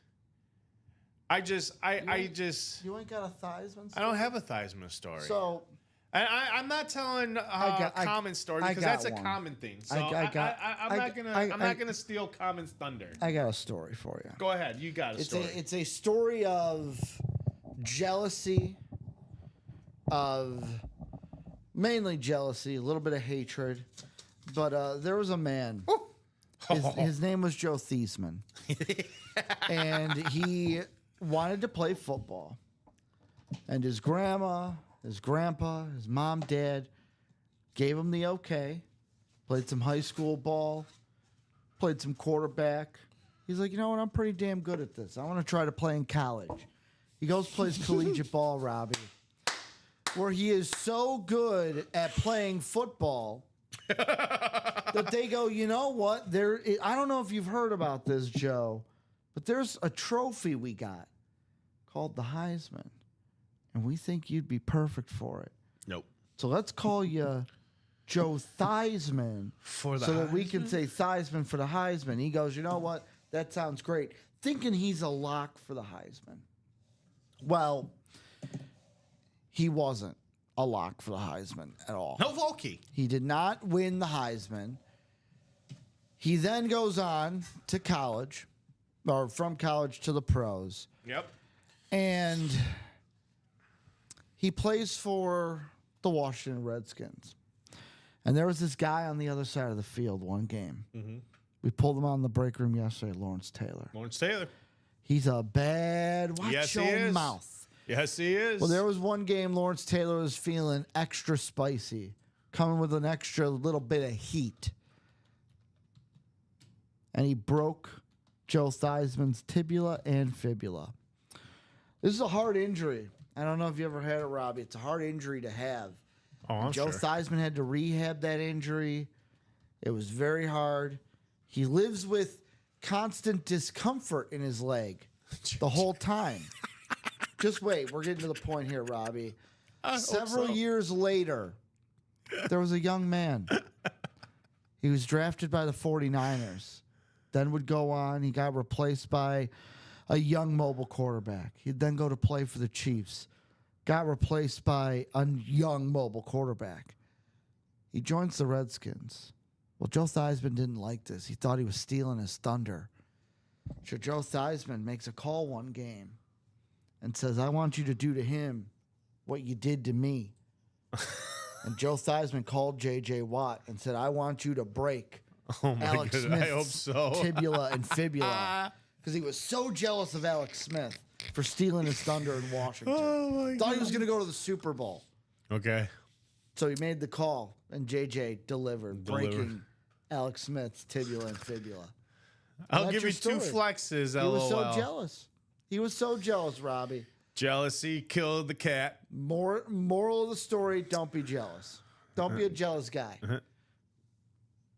I just. You ain't got a Theismann? I don't have a Theismann story. So I'm not telling got- a common story I because got that's a one. common thing. So I I'm not gonna steal Common's thunder. I got a story for you. Go ahead, you got a story. It's a story of jealousy, of mainly jealousy, a little bit of hatred. But there was a man. His name was Joe Theismann. And he wanted to play football. And his grandma, his grandpa, his mom, dad gave him the okay. Played some high school ball. Played some quarterback. He's like, you know what? I'm pretty damn good at this. I want to try to play in college. He goes, plays collegiate ball, Robbie, where he is so good at playing football that they go, you know what? I don't know if you've heard about this, Joe, but there's a trophy we got called the Heisman, and we think you'd be perfect for it. Nope. So let's call you Joe Theismann For the so that we can say Theismann for the Heisman. He goes, you know what? That sounds great. Thinking he's a lock for the Heisman. Well, he wasn't a lock for the Heisman at all. No Volkey. He did not win the Heisman. He then goes on to college, or from college to the pros. Yep. And he plays for the Washington Redskins. And there was this guy on the other side of the field one game. Mm-hmm. We pulled him out in the break room yesterday, Lawrence Taylor. Lawrence Taylor. He's a bad watch Yes, he your is. mouth. Yes, he is. Well, there was one game Lawrence Taylor was feeling extra spicy, coming with an extra little bit of heat. And he broke Joe Theismann's tibia and fibula. This is a hard injury. I don't know if you ever had it, Robbie. It's a hard injury to have. Oh, I'm Joe sure. Theismann had to rehab that injury. It was very hard. He lives with constant discomfort in his leg the whole time. Just wait. We're getting to the point here, Robbie. Several years later, there was a young man. He was drafted by the 49ers. Then would go on. He got replaced by a young mobile quarterback. He'd then go to play for the Chiefs. Got replaced by a young mobile quarterback. He joins the Redskins. Well, Joe Theismann didn't like this. He thought he was stealing his thunder. So Joe Theismann makes a call one game and says, I want you to do to him what you did to me. And Joe Theismann called J.J. Watt and said, I want you to break Alex goodness, I hope Smith's so. tibia and fibula. Because he was so jealous of Alex Smith for stealing his thunder in Washington. Thought he was going to go to the Super Bowl. Okay. So he made the call, and JJ delivered. breaking Alex Smith's tibia and fibula. I'll that's give your you two story. flexes, He LOL. was so jealous. He was so jealous, Robbie. Jealousy killed the cat. Moral of the story, don't be jealous. Don't be a jealous guy.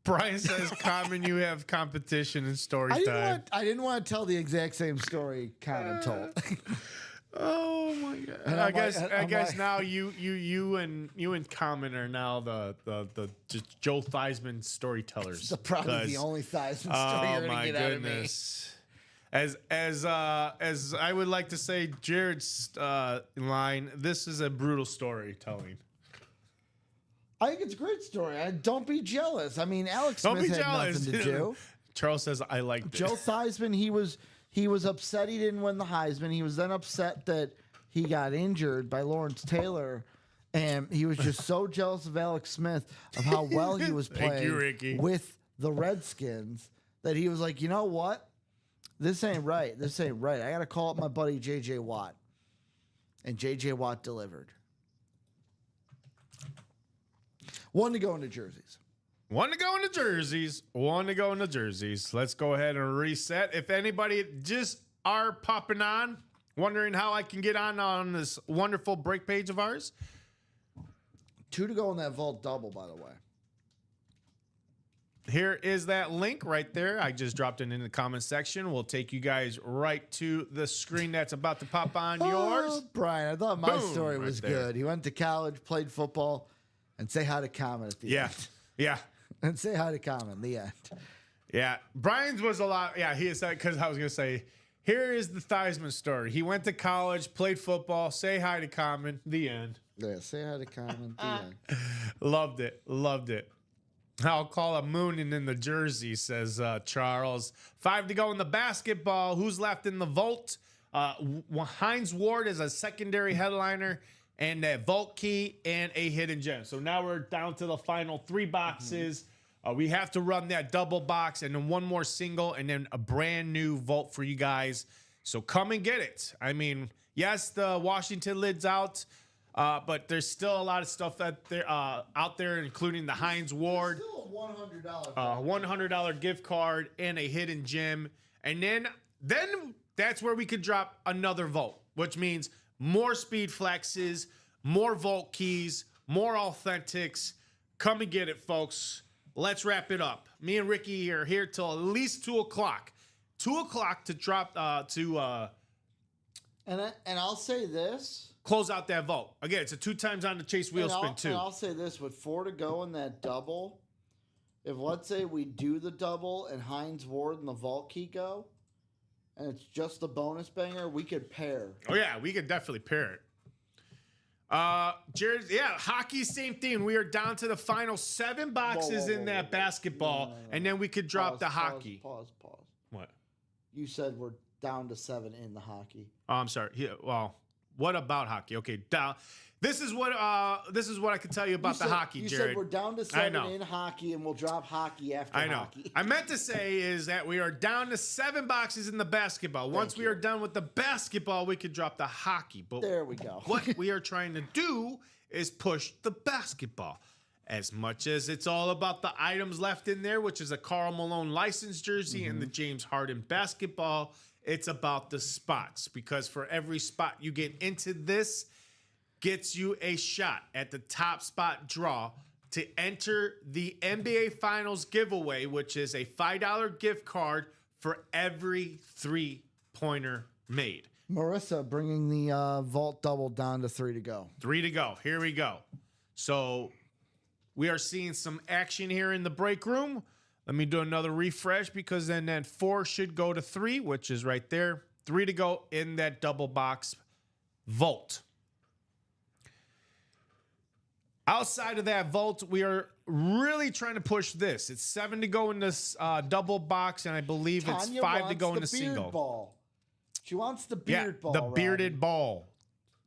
Brian says, Common, you have competition in story time. I didn't want to tell the exact same story Common told. Oh my god! And I I'm guess like- I I'm guess like- now you and Common are now the Joe Theismann storytellers. Probably the 'Cause- only Theismann story Oh you're my going to get out of me. goodness! As I would like to say, Jared's line. This is a brutal storytelling. I think it's a great story. Don't be jealous. I mean, Alex Don't Smith be had jealous. nothing to do. Charles says I liked it. Joe Theismann, he was upset he didn't win the Heisman. He was then upset that he got injured by Lawrence Taylor, and he was just so jealous of Alex Smith of how well he was playing Ricky. with the Redskins that he was like, you know what? This ain't right. This ain't right. I got to call up my buddy J.J. Watt. And J.J. Watt delivered. One to go into jerseys. One to go into jerseys. One to go into jerseys. Let's go ahead and reset. If anybody just are popping on, wondering how I can get on this wonderful break page of ours. 2 to go in that vault double, by the way. Here is that link right there. I just dropped it in the comment section. We'll take you guys right to the screen that's about to pop on yours. Brian, I thought my Boom, story right was there. good. He went to college, played football, and say hi to Common at the Yeah. end. Yeah. And say hi to Common, the end. Yeah. Brian's was a lot. Yeah, he is that because I was going to say, here is the Theismann story. He went to college, played football, say hi to Common, the end. Yeah, say hi to Common, the end. Loved it. Loved it. I'll call a mooning in the jersey, says Charles. 5 to go in the basketball. Who's left in the vault? Hines Ward is a secondary headliner, and a vault key and a hidden gem. So now we're down to the final 3 boxes. We have to run that double box and then one more single and then a brand new vault for you guys. So come and get it. I mean, yes, the Washington lid's out. But there's still a lot of stuff out there, including the Hines Ward, Still a $100. $100 gift card, and a hidden gem. And then that's where we could drop another vault, which means more speed flexes, more vault keys, more authentics. Come and get it, folks. Let's wrap it up. Me and Ricky are here till at least 2 o'clock. 2 o'clock to drop And I'll say this. close out that vault. Again, it's a 2 times on the chase wheel spin too. And I'll say this, with 4 to go in that double, if let's say we do the double and Hines Ward and the vault key go, and it's just a bonus banger, we could pair. Oh yeah, we could definitely pair it. Jared, yeah, hockey, same thing. We are down to the final 7 boxes in that basketball, and then we could drop the hockey. Pause. What? You said we're down to 7 in the hockey. Oh, I'm sorry. Yeah, well, what about hockey? Okay, down. This is what I can tell you about the hockey, you Jared. said we're down to 7 in hockey, and we'll drop hockey after I know. hockey. I meant to say is that we are down to 7 boxes in the basketball. Once we are done with the basketball, we could drop the hockey. But There we go. what we are trying to do is push the basketball. As much as it's all about the items left in there, which is a Karl Malone licensed jersey and the James Harden basketball, it's about the spots. Because for every spot you get into this, gets you a shot at the top spot draw to enter the NBA Finals giveaway, which is a $5 gift card for every 3-pointer made. Marissa bringing the vault double down to 3 to go. 3 to go. Here we go. So we are seeing some action here in the break room. Let me do another refresh because then 4 should go to 3, which is right there. 3 to go in that double box vault. Outside of that vault, we are really trying to push this. It's 7 to go in this double box, and I believe it's 5 to go in the single. Ball. She wants the beard ball. The bearded ball.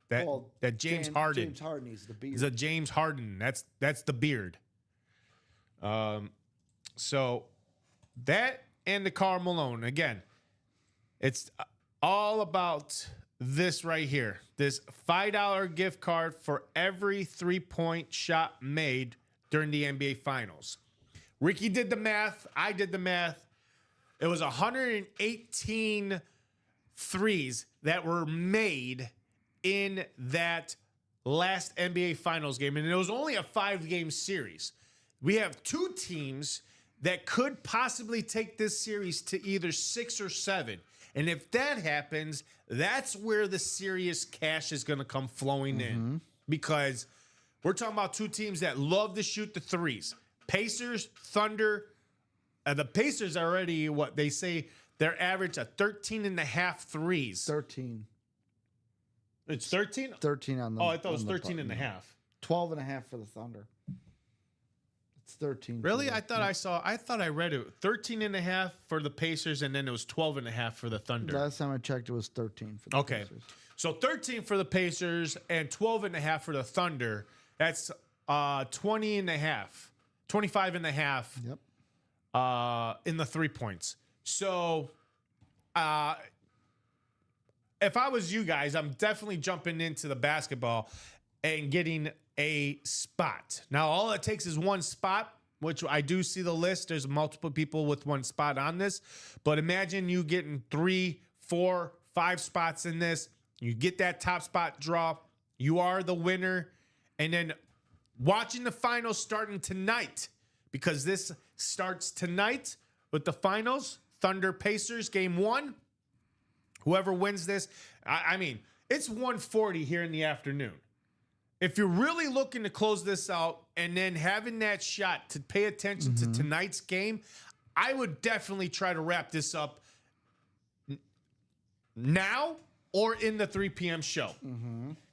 That James Harden. James Harden needs the beard. It's a James Harden. That's the beard. So that and the Karl Malone. Again, it's all about this right here. This $5 gift card for every 3-point shot made during the NBA Finals. Ricky did the math. I did the math. It was 118 threes that were made in that last NBA Finals game. And it was only a 5-game series. We have 2 teams that could possibly take this series to either 6 or 7. And if that happens, that's where the serious cash is going to come flowing in. Because we're talking about 2 teams that love to shoot the threes. Pacers, Thunder. The Pacers are already, what they say, their average of 13.5 threes. 13. It's 13? 13 on the. Oh, I thought it was 13 and a half. 12 and a half for the Thunder. It's 13. Really? I thought I read it 13.5 for the Pacers, and then it was 12.5 for the Thunder. Last time I checked, it was 13 for the Pacers. So 13 for the Pacers and 12.5 for the Thunder. That's 20.5, 25.5. Yep. In the 3 points. So, if I was you guys, I'm definitely jumping into the basketball and getting a spot. Now, all it takes is one spot, which I do see the list. There's multiple people with one spot on this, but imagine you getting 3, 4, 5 spots in this. You get that top spot draw. You are the winner. And then watching the finals starting tonight, because this starts tonight with the finals, Thunder Pacers game 1. Whoever wins this, I mean, it's 1:40 here in the afternoon. If you're really looking to close this out and then having that shot to pay attention to tonight's game, I would definitely try to wrap this up now or in the 3 p.m. show.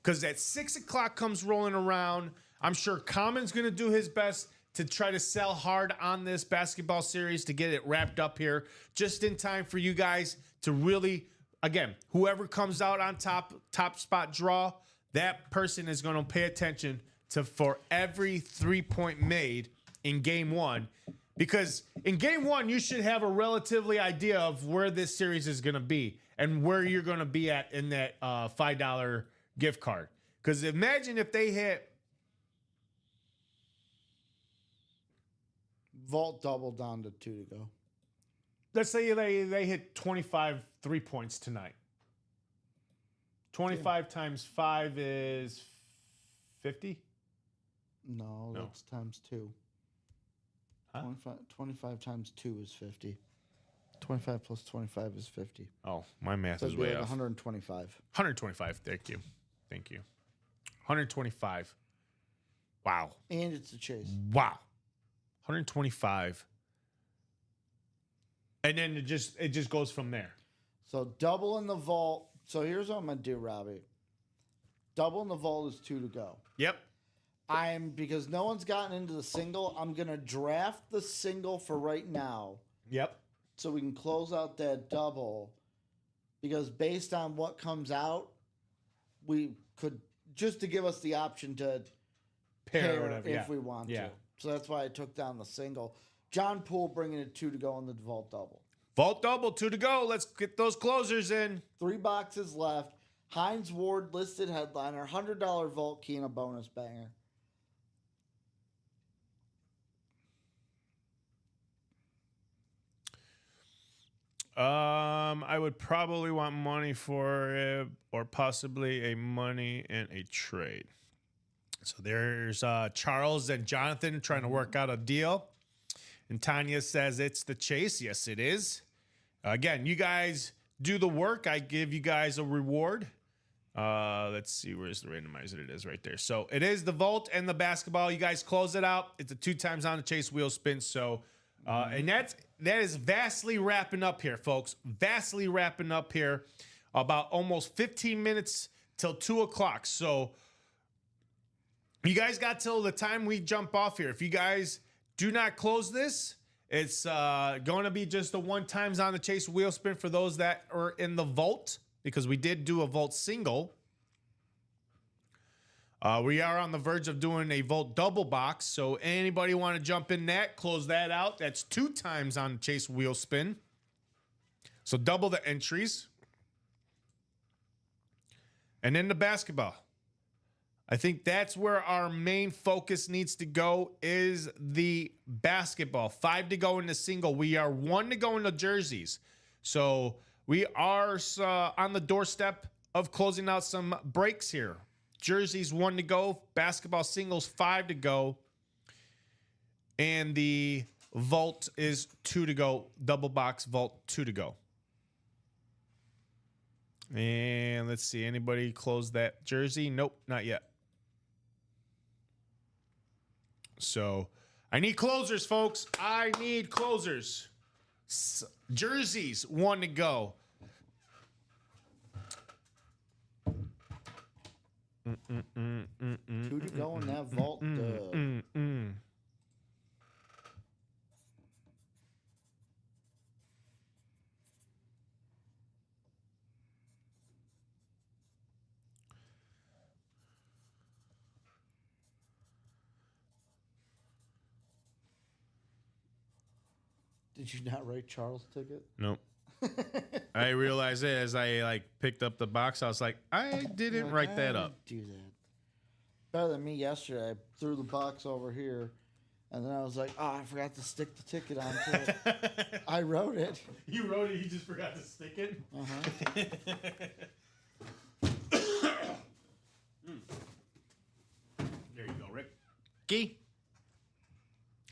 Because at 6 o'clock comes rolling around, I'm sure Common's going to do his best to try to sell hard on this basketball series to get it wrapped up here just in time for you guys to really, again, whoever comes out on top spot draw, that person is going to pay attention to for every 3-point made in game 1. Because in game 1, you should have a relatively idea of where this series is going to be and where you're going to be at in that $5 gift card. Because imagine if they hit Vault double down to 2 to go. let's say they hit 25 3 points tonight. 25 times 5 is 50? No, that's times 2. Huh? 25 times 2 is 50. 25 plus 25 is 50. Oh, my math So is it'd be way like off. 125. 125. Thank you. 125. Wow. And it's a chase. Wow. 125. And then it just goes from there. So double in the vault. So here's what I'm going to do, Robbie. Double in the vault is 2 to go. Yep. Because no one's gotten into the single, I'm going to draft the single for right now. Yep. So we can close out that double. Because based on what comes out, we could, just to give us the option to pair whatever, if we want to. So that's why I took down the single. John Poole bringing it 2 to go on the vault double. Vault double, 2 to go. Let's get those closers in. 3 boxes left. Hines Ward listed headliner, $100 vault key and a bonus banger. I would probably want money for it, or possibly a money and a trade. So there's Charles and Jonathan trying to work out a deal. And Tanya says it's the chase. Yes, it is. Again, you guys do the work. I give you guys a reward. Let's see. Where's the randomizer? It is right there. So it is the vault and the basketball. You guys close it out. It's a 2 times on the chase wheel spin. So, and that is vastly wrapping up here, folks. Vastly wrapping up here. About almost 15 minutes till 2 o'clock. So you guys got till the time we jump off here. If you guys do not close this, it's going to be just the 1 times on the chase wheel spin for those that are in the vault, because we did do a vault single. We are on the verge of doing a vault double box. So anybody want to jump in that, close that out. That's 2 times on the chase wheel spin. So double the entries. And then the basketball. I think that's where our main focus needs to go, is the basketball. 5 to go in the single. We are 1 to go in the jerseys. So we are on the doorstep of closing out some breaks here. Jerseys 1 to go. Basketball singles 5 to go. And the vault is 2 to go. Double box vault 2 to go. And let's see. Anybody close that jersey? Nope, not yet. So I need closers, folks. I need closers. Jerseys 1 to go. 2 to go in that vault. Did you not write Charles' ticket? Nope. I realized it as I like picked up the box. I was like, I didn't write that up. Do that. Better than me yesterday. I threw the box over here, and then I was like, oh, I forgot to stick the ticket onto it. I wrote it. You wrote it. You just forgot to stick it. There you go, Rick. Key.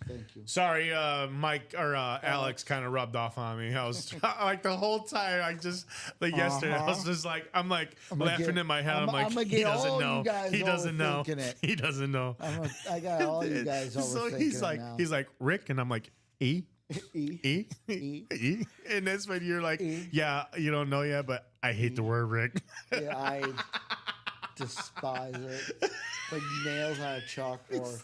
Thank you. Sorry, Mike or Alex kind of rubbed off on me. I was like the whole time. I just like yesterday. I was just like I'm laughing in my head. I'm like he doesn't know. He doesn't know. He doesn't know. I got all you guys overthinking So he's like Rick, and I'm like E. E. And that's when you're like, yeah, you don't know yet, but I hate the word Rick. Yeah, I despise it. Like nails on a chalkboard.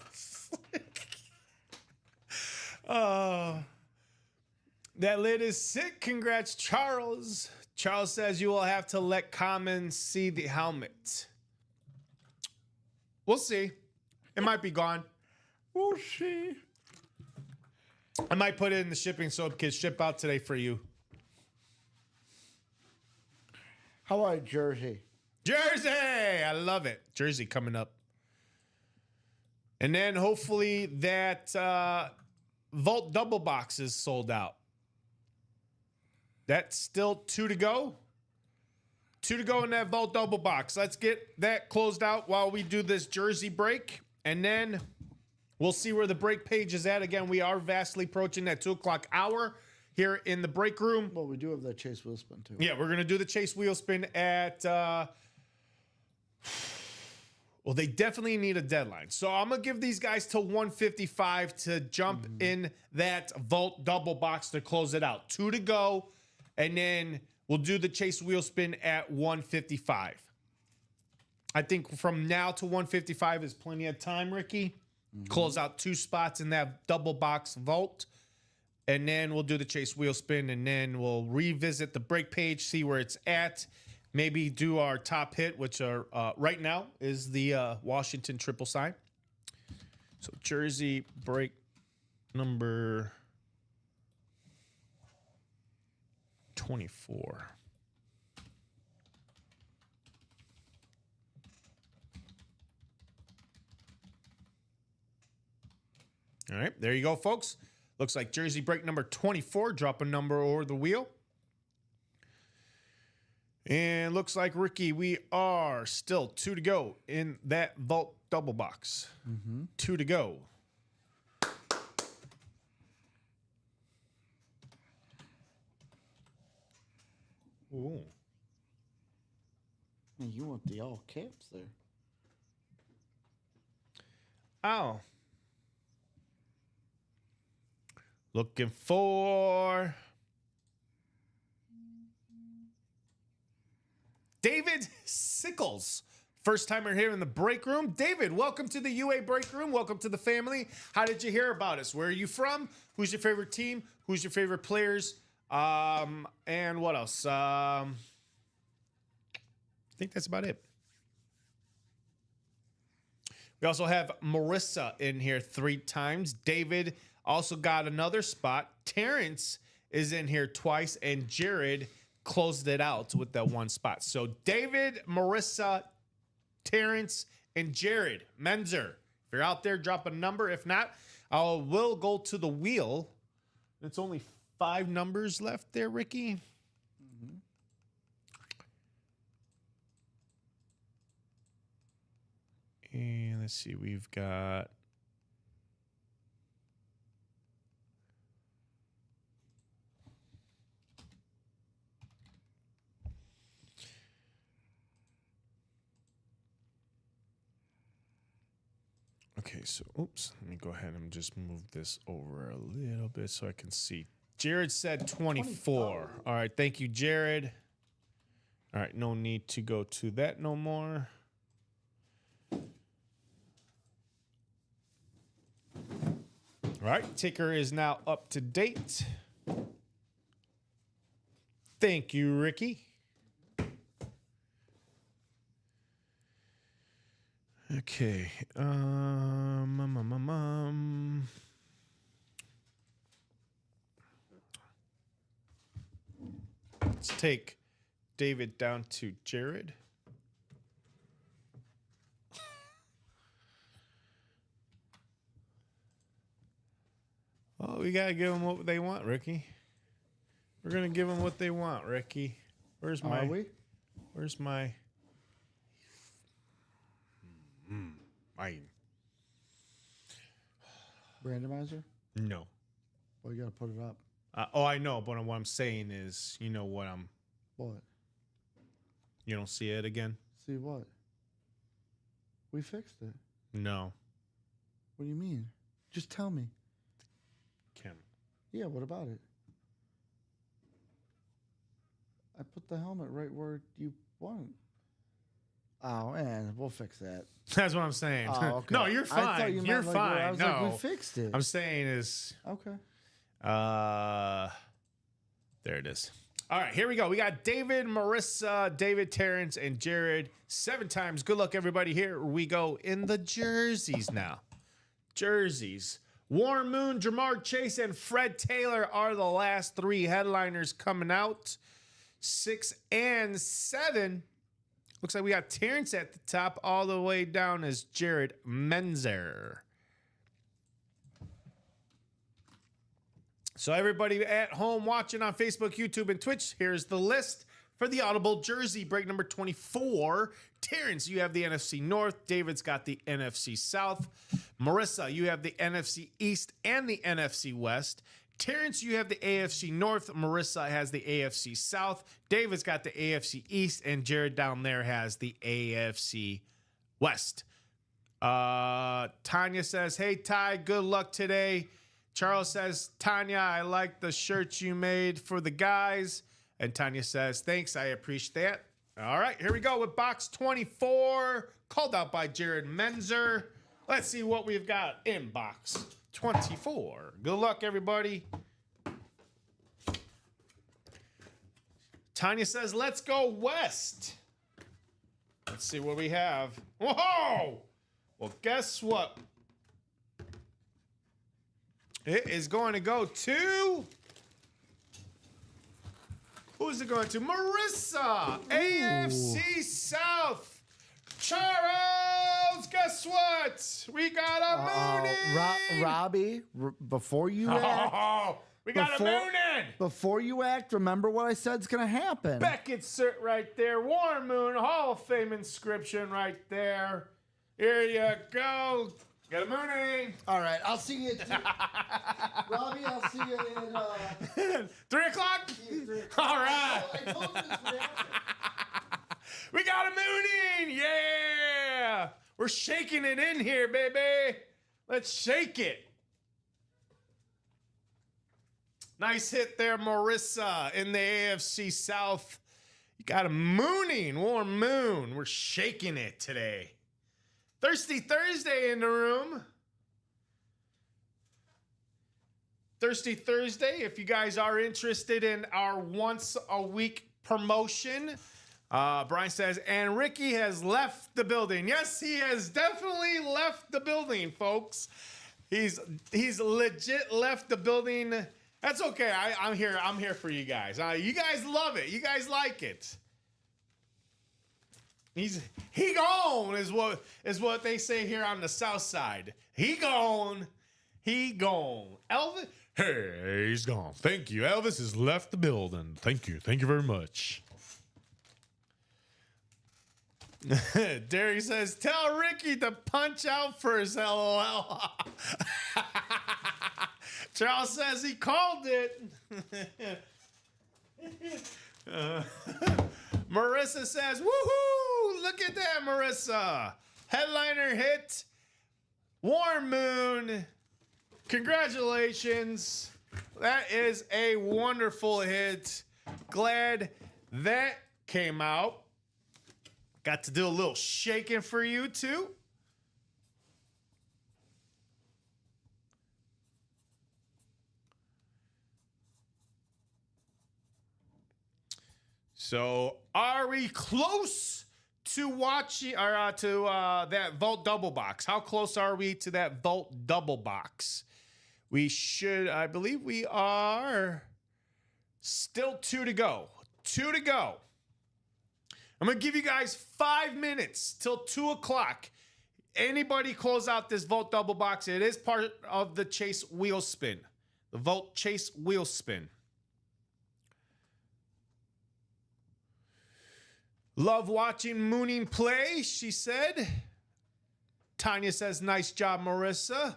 That lid is sick. Congrats, Charles. Charles says you will have to let Common see the helmet. We'll see. It might be gone. We'll see. I might put it in the shipping so it can ship out today for you. How about Jersey? Jersey! I love it. Jersey coming up. And then hopefully that Vault double box is sold out. That's still 2 to go. 2 to go in that Vault double box. Let's get that closed out while we do this Jersey break. And then we'll see where the break page is at. Again, we are vastly approaching that 2 o'clock hour here in the break room. Well, we do have that Chase wheel spin, too. Yeah, we're going to do the Chase wheel spin at... well, they definitely need a deadline. So I'm going to give these guys till 1:55 to jump in that Vault double box to close it out. 2 to go. And then we'll do the Chase wheel spin at 1:55. I think from now to 1:55 is plenty of time, Ricky. Close out 2 spots in that double box Vault. And then we'll do the Chase wheel spin. And then we'll revisit the break page, see where it's at. Maybe do our top hit, which are right now is the Washington triple sign. So Jersey break number 24. All right, there you go, folks. Looks like Jersey break number 24. Drop a number over the wheel. And looks like, Ricky, we are still 2 to go in that Vault double box. 2 to go. Ooh. Man, you want the all caps there. Oh. Looking for... David Sickles. First timer here in the break room. David, welcome to the UA break room. Welcome to the family. How did you hear about us? Where are you from? Who's your favorite team? Who's your favorite players? And what else? I think that's about it. We also have Marissa in here 3 times. David also got another spot. Terrence is in here twice, and Jared closed it out with that 1 spot. So David, Marissa, Terrence, and Jared Menzer. If you're out there, drop a number. If not, I will go to the wheel. It's only 5 numbers left there, Ricky. And let's see, we've got... Okay, so, oops, let me go ahead and just move this over a little bit so I can see. Jared said 24. All right, thank you, Jared. All right, no need to go to that no more. All right, ticker is now up to date. Thank you, Ricky. Okay. Let's take David down to Jared. Oh, we got to give them what they want, Ricky. We're going to give them what they want, Ricky. Where's my... Are we? Where's my... my... Randomizer? No. Well, you got to put it up. I know, but what I'm saying is, you know what I'm... What? You don't see it again? See what? We fixed it. No. What do you mean? Just tell me. Kim. Yeah, what about it? I put the helmet right where you want. Oh, man, we'll fix that. That's what I'm saying. Oh, okay. No, you're fine. I thought you You're meant fine. I was no, like, we fixed it. I'm saying is... Okay. There it is. All right, here we go. We got David, Marissa, David, Terrence, and Jared. 7 times. Good luck, everybody. Here we go in the jerseys now. Jerseys. Warren Moon, Jamar Chase, and Fred Taylor are the last 3 headliners coming out. 6 and 7. Looks like we got Terrence at the top. All the way down is Jared Menzer. So everybody at home watching on Facebook, YouTube, and Twitch, here's the list for the Audible jersey break number 24. Terrence, you have the NFC North. David's got the NFC South. Marissa, you have the NFC East and the NFC West. Terrence, you have the AFC North. Marissa has the AFC South. David's got the AFC East, and Jared down there has the AFC West. Tanya says, hey, Ty, good luck today. Charles says, Tanya, I like the shirt you made for the guys. And Tanya says, thanks, I appreciate that. All right, here we go with box 24, called out by Jared Menzer. Let's see what we've got in box 24. Good luck, everybody. Tanya says, let's go west. Let's see what we have. Whoa! Well, guess what? It is going to go to... Who's it going to? Marissa! Ooh. AFC South! Charles, guess what? We got a Moon-in! Robbie, before you act... We got a Moon-in! Before you act, remember what I said's going to happen. Beckett cert right there. Warren Moon, Hall of Fame inscription right there. Here you go. Got a Moon-in. All right, I'll see you. Robbie, I'll see you in 3 o'clock. All right. I told you this would happen. We got a Moon-in. Yeah. We're shaking it in here, baby. Let's shake it. Nice hit there, Marissa, in the AFC South. You got a Moon-in, Warren Moon. We're shaking it today. Thirsty Thursday in the room. Thirsty Thursday, if you guys are interested in our once a week promotion. Brian says, and Ricky has left the building. Yes, he has definitely left the building, folks. He's legit left the building. That's okay. I'm here for you guys. You guys love it. You guys like it. He gone is what they say here on the south side. He gone. Elvis, hey, he's gone. Thank you. Elvis has left the building. Thank you. Thank you very much. Derry says, tell Ricky to punch out first, LOL. Charles says he called it. Marissa says, woohoo! Look at that, Marissa. Headliner hit. Warren Moon. Congratulations. That is a wonderful hit. Glad that came out. Got to do a little shaking for you, too. So, are we close to watching or to that Vault Double Box? How close are we to that Vault Double Box? We should, I believe we are still 2 to go. 2 to go. I'm going to give you guys 5 minutes till 2 o'clock. Anybody close out this Vault double box. It is part of the Chase wheel spin. The Vault Chase wheel spin. Love watching Mooning play, she said. Tanya says, nice job, Marissa.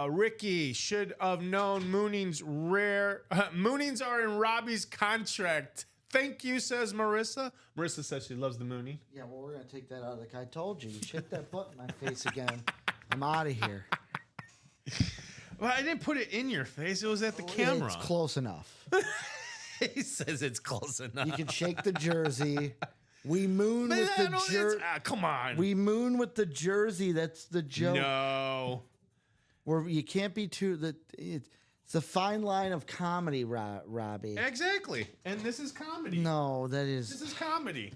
Ricky should have known Mooning's rare. Moonings are in Robbie's contract. Thank you, says Marissa. Marissa says she loves the Mooning. Yeah, well, we're going to take that out. Like I told you, you hit that button in my face again. I'm out of here. Well, I didn't put it in your face. It was at the camera. It's close enough. He says it's close enough. You can shake the jersey. We moon with the jersey. Come on. We moon with the jersey. That's the joke. No. Where you can't be too. It's a fine line of comedy, Robbie. Exactly. And this is comedy. No, that is. This is comedy.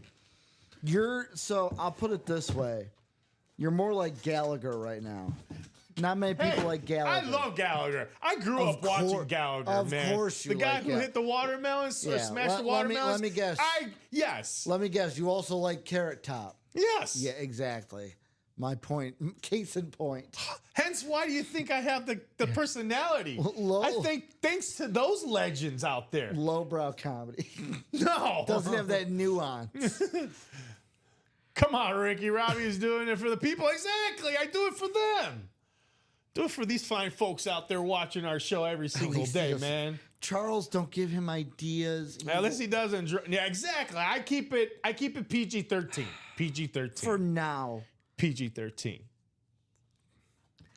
So I'll put it this way. You're more like Gallagher right now. Not many people like Gallagher. I love Gallagher. I grew up watching Gallagher, man. Of course you The guy who hit the watermelon, smashed the watermelon. Let me guess. Yes. Let me guess. You also like Carrot Top. Yes. Yeah, exactly. My point. Case in point. Hence, why do you think I have the personality? I think thanks to those legends out there. Lowbrow comedy. No. Doesn't have that nuance. Come on, Ricky. Robbie's doing it for the people. Exactly. I do it for them. Do it for these fine folks out there watching our show every single day, man. Charles, don't give him ideas. At least he doesn't. Yeah, exactly. I keep it PG-13. PG-13. For now. PG-13.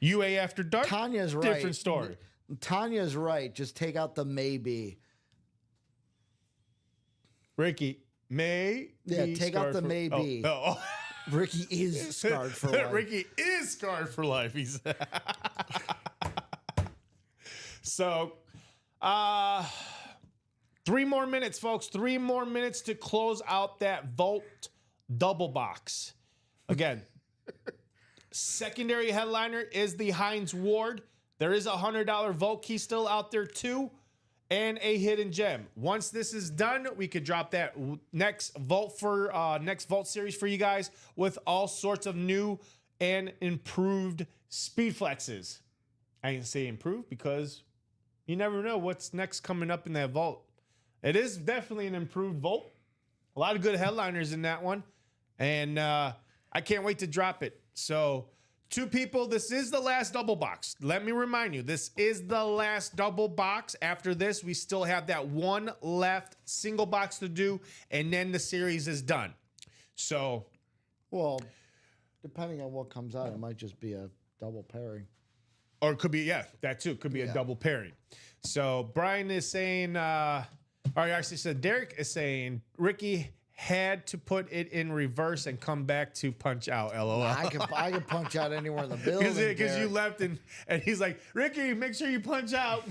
UA After Dark. Tanya's right. Different story. Tanya's right. Just take out the maybe. Ricky, may. Yeah, take out the maybe. Oh. Ricky is scarred for life. Ricky is scarred for life. He's so 3 more minutes, folks. 3 more minutes to close out that Vault double box. Again, secondary headliner is the Hines Ward. There is a $100 Vault key still out there too, and a hidden gem. Once this is done, we could drop that next Vault series for you guys with all sorts of new and improved speed flexes. I can say improved because you never know what's next coming up in that Vault. It is definitely an improved Vault. A lot of good headliners in that one, and I can't wait to drop it. So 2 people, this is the last double box. Let me remind you, this is the last double box. After this, we still have that 1 left single box to do, and then the series is done. So, well, depending on what comes out, it might just be a double pairing. Or it could be, yeah, that too. It could be a double pairing. So Brian is saying, actually said Derek is saying, Ricky had to put it in reverse and come back to punch out. LOL. I can punch out anywhere in the building. Because you left and he's like, Ricky, make sure you punch out.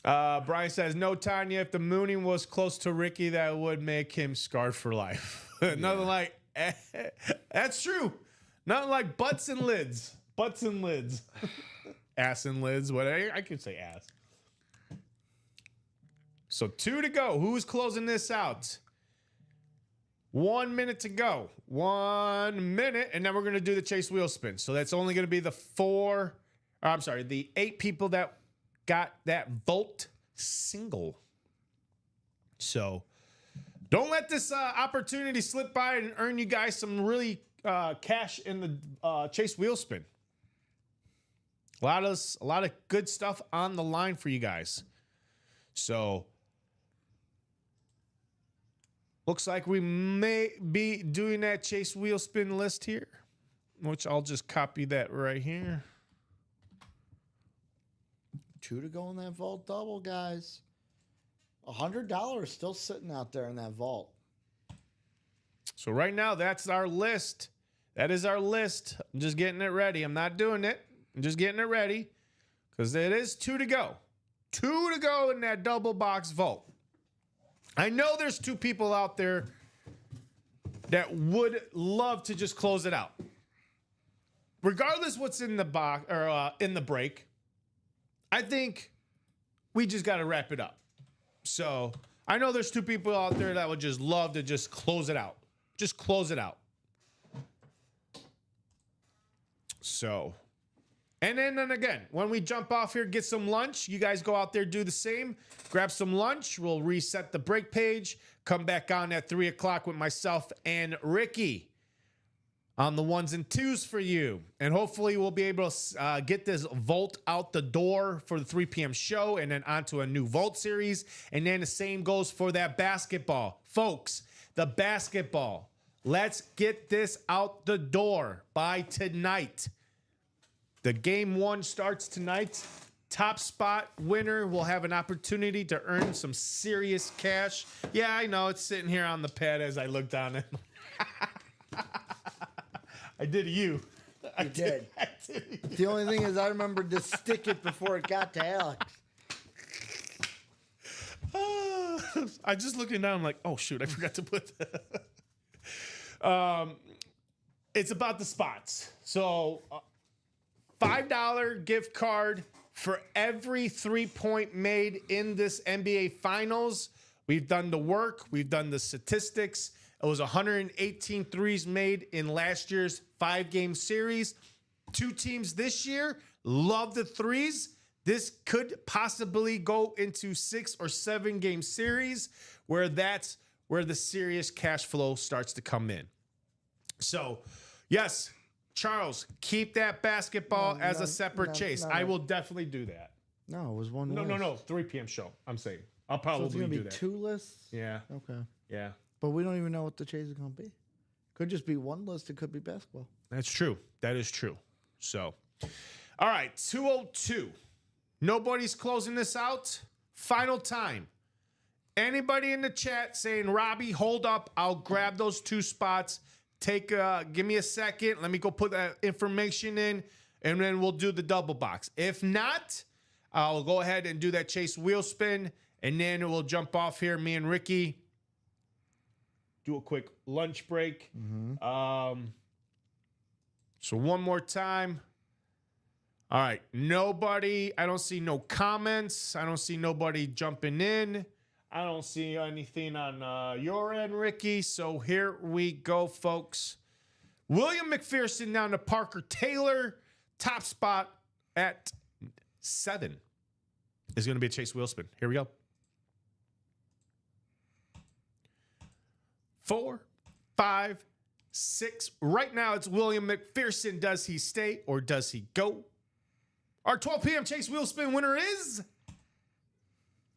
Brian says, no, Tanya, if the mooning was close to Ricky, that would make him scarred for life. Nothing like, that's true. Nothing like butts and lids. Butts and lids. Ass and lids, whatever. I could say ass. So 2 to go. Who's closing this out? 1 minute to go. 1 minute, and then we're going to do the Chase wheel spin. So that's only going to be the 8 people that got that Vault single. So don't let this opportunity slip by and earn you guys some really cash in the Chase wheel spin. A lot of good stuff on the line for you guys. So looks like we may be doing that Chase wheel spin list here, which I'll just copy that right here. 2 to go in that Vault double, guys. $100 still sitting out there in that Vault. So right now, that's our list. That is our list. I'm just getting it ready. I'm not doing it. I'm just getting it ready because it is 2 to go. 2 to go in that double box Vault. I know there's 2 people out there that would love to just close it out. Regardless what's in the box or in the break, I think we just got to wrap it up. So I know there's two people out there that would just love to just close it out. Just close it out. So, and then again, when we jump off here, get some lunch. You guys go out there, do the same. Grab some lunch. We'll reset the break page. Come back on at 3 o'clock with myself and Ricky on the ones and twos for you. And hopefully we'll be able to get this Volt out the door for the 3 p.m. show and then onto a new Volt series. And then the same goes for that basketball. Folks, the basketball. Let's get this out the door by tonight. The game 1 starts tonight. Top spot winner will have an opportunity to earn some serious cash. Yeah, I know. It's sitting here on the pad as I look down it. I did you. I did. The only thing is I remembered to stick it before it got to Alex. I just looking down, I'm like, oh, shoot, I forgot to put that. It's about the spots. So $5 gift card for every 3-point made in this NBA Finals. We've done the work. We've done the statistics. It was 118 threes made in last year's 5-game series. 2 teams this year love the threes. This could possibly go into 6 or 7 game series where that's where the serious cash flow starts to come in. So, yes, Charles, keep that basketball as a separate chase. I will definitely do that. No, it was one list. No. 3 p.m. show. I'm saying. I'll probably so it's gonna do be that. 2 lists? Yeah. Okay. Yeah. But we don't even know what the chase is going to be. Could just be one list. It could be basketball. That's true. That is true. So, all right, 2:02. Nobody's closing this out. Final time. Anybody in the chat saying, Robbie, hold up. I'll grab those 2 spots. Give me a second. Let me go put that information in, and then we'll do the double box. If not, I'll go ahead and do that chase wheel spin, and then we'll jump off here, me and Ricky. Do a quick lunch break. So one more time. All right. Nobody. I don't see no comments. I don't see nobody jumping in. I don't see anything on your end, Ricky. So here we go, folks. William McPherson down to Parker Taylor. Top spot at 7 is going to be a chase wheel spin. Here we go. 4, 5, 6. Right now, it's William McPherson. Does he stay or does he go? Our 12 p.m. chase wheel spin winner is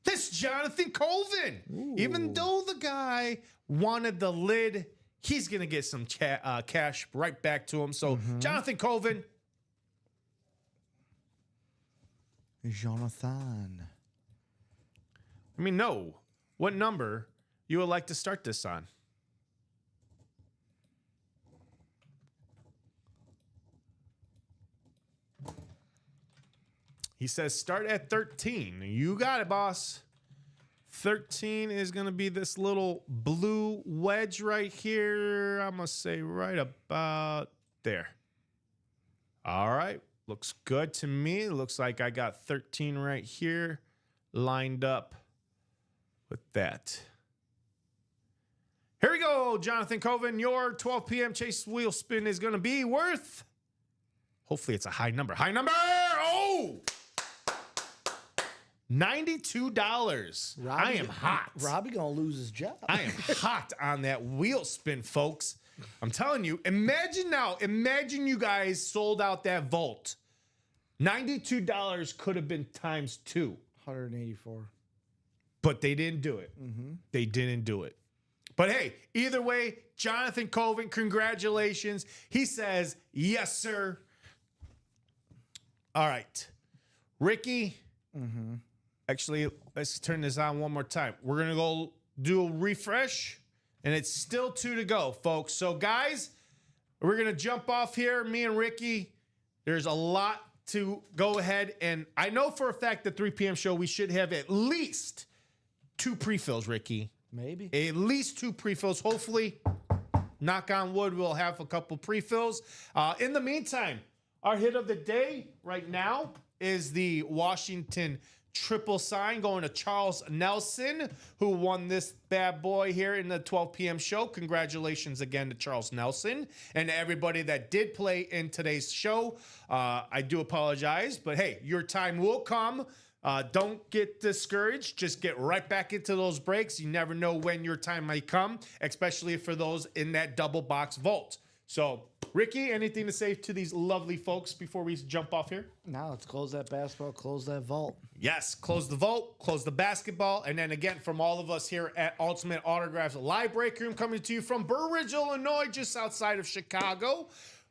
this Jonathan Colvin. Ooh. Even though the guy wanted the lid, he's going to get some cash right back to him. So, Jonathan Colvin. Jonathan. Let me know what number you would like to start this on. He says start at 13. You got it, boss. 13 is going to be this little blue wedge right here. I'm going to say right about there. All right. Looks good to me. Looks like I got 13 right here lined up with that. Here we go, Jonathan Colvin. Your 12 p.m. chase wheel spin is going to be worth, hopefully it's a high number. High number! Oh! $92. I am hot. Robbie gonna lose his job. I am hot on that wheel spin, folks. I'm telling you. Imagine you guys sold out that Volt. $92 could have been times 2. 184. But they didn't do it. They didn't do it. But hey, either way, Jonathan Colvin, congratulations. He says, yes, sir. All right. Ricky. Actually, let's turn this on one more time. We're going to go do a refresh, and it's still 2 to go, folks. So, guys, we're going to jump off here, me and Ricky. There's a lot to go ahead, and I know for a fact the 3 p.m. show, we should have at least 2 pre-fills, Ricky. Maybe. At least 2 pre-fills. Hopefully, knock on wood, we'll have a couple pre-fills. In the meantime, our hit of the day right now is the Washington triple sign going to Charles Nelson, who won this bad boy here in the 12 p.m. show. Congratulations again to Charles Nelson and everybody that did play in today's show. I do apologize, but hey, your time will come. Don't get discouraged. Just get right back into those breaks. You never know when your time might come, especially for those in that double box vault. So, Ricky, anything to say to these lovely folks before we jump off here? Now let's close that basketball, close that vault. Yes, close the vault, close the basketball, and then again from all of us here at Ultimate Autographs Live Break Room, coming to you from Burr Ridge, Illinois, just outside of Chicago.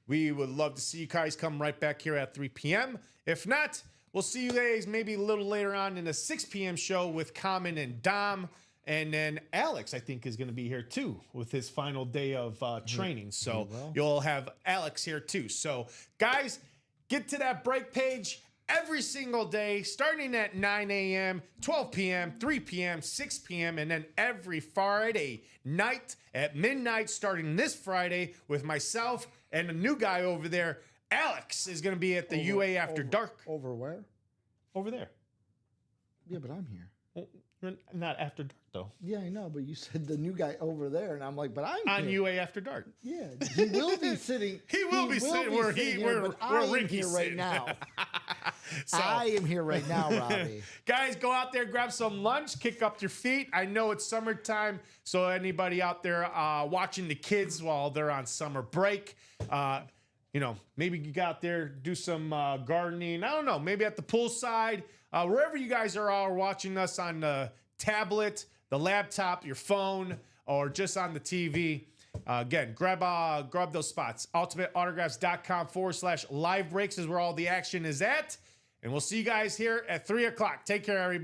We would love to see you guys come right back here at 3 p.m. If not, we'll see you guys maybe a little later on in the 6 p.m. show with Common and Dom. And then Alex, I think, is going to be here too with his final day of training. So you'll have Alex here too. So guys, get to that break page every single day, starting at 9 a.m., 12 p.m., 3 p.m., 6 p.m., and then every Friday night at midnight, starting this Friday with myself and a new guy over there. Alex is going to be at the UA After Dark. Over where? Over there. Yeah, but I'm here. Well, you're not After Dark, though. Yeah, I know, but you said the new guy over there, and I'm like, but I'm On here. UA After Dark. Yeah, he will be sitting. He will be sitting where Ricky's here right now. So, I am here right now, Robbie. guys, go out there, grab some lunch, kick up your feet. I know it's summertime, so anybody out there watching the kids while they're on summer break, maybe you go out there, do some gardening. I don't know, maybe at the poolside, wherever you guys are all watching us on the tablet, the laptop, your phone, or just on the TV. Again, grab those spots. UltimateAutographs.com/live breaks is where all the action is at. And we'll see you guys here at 3 o'clock. Take care, everybody.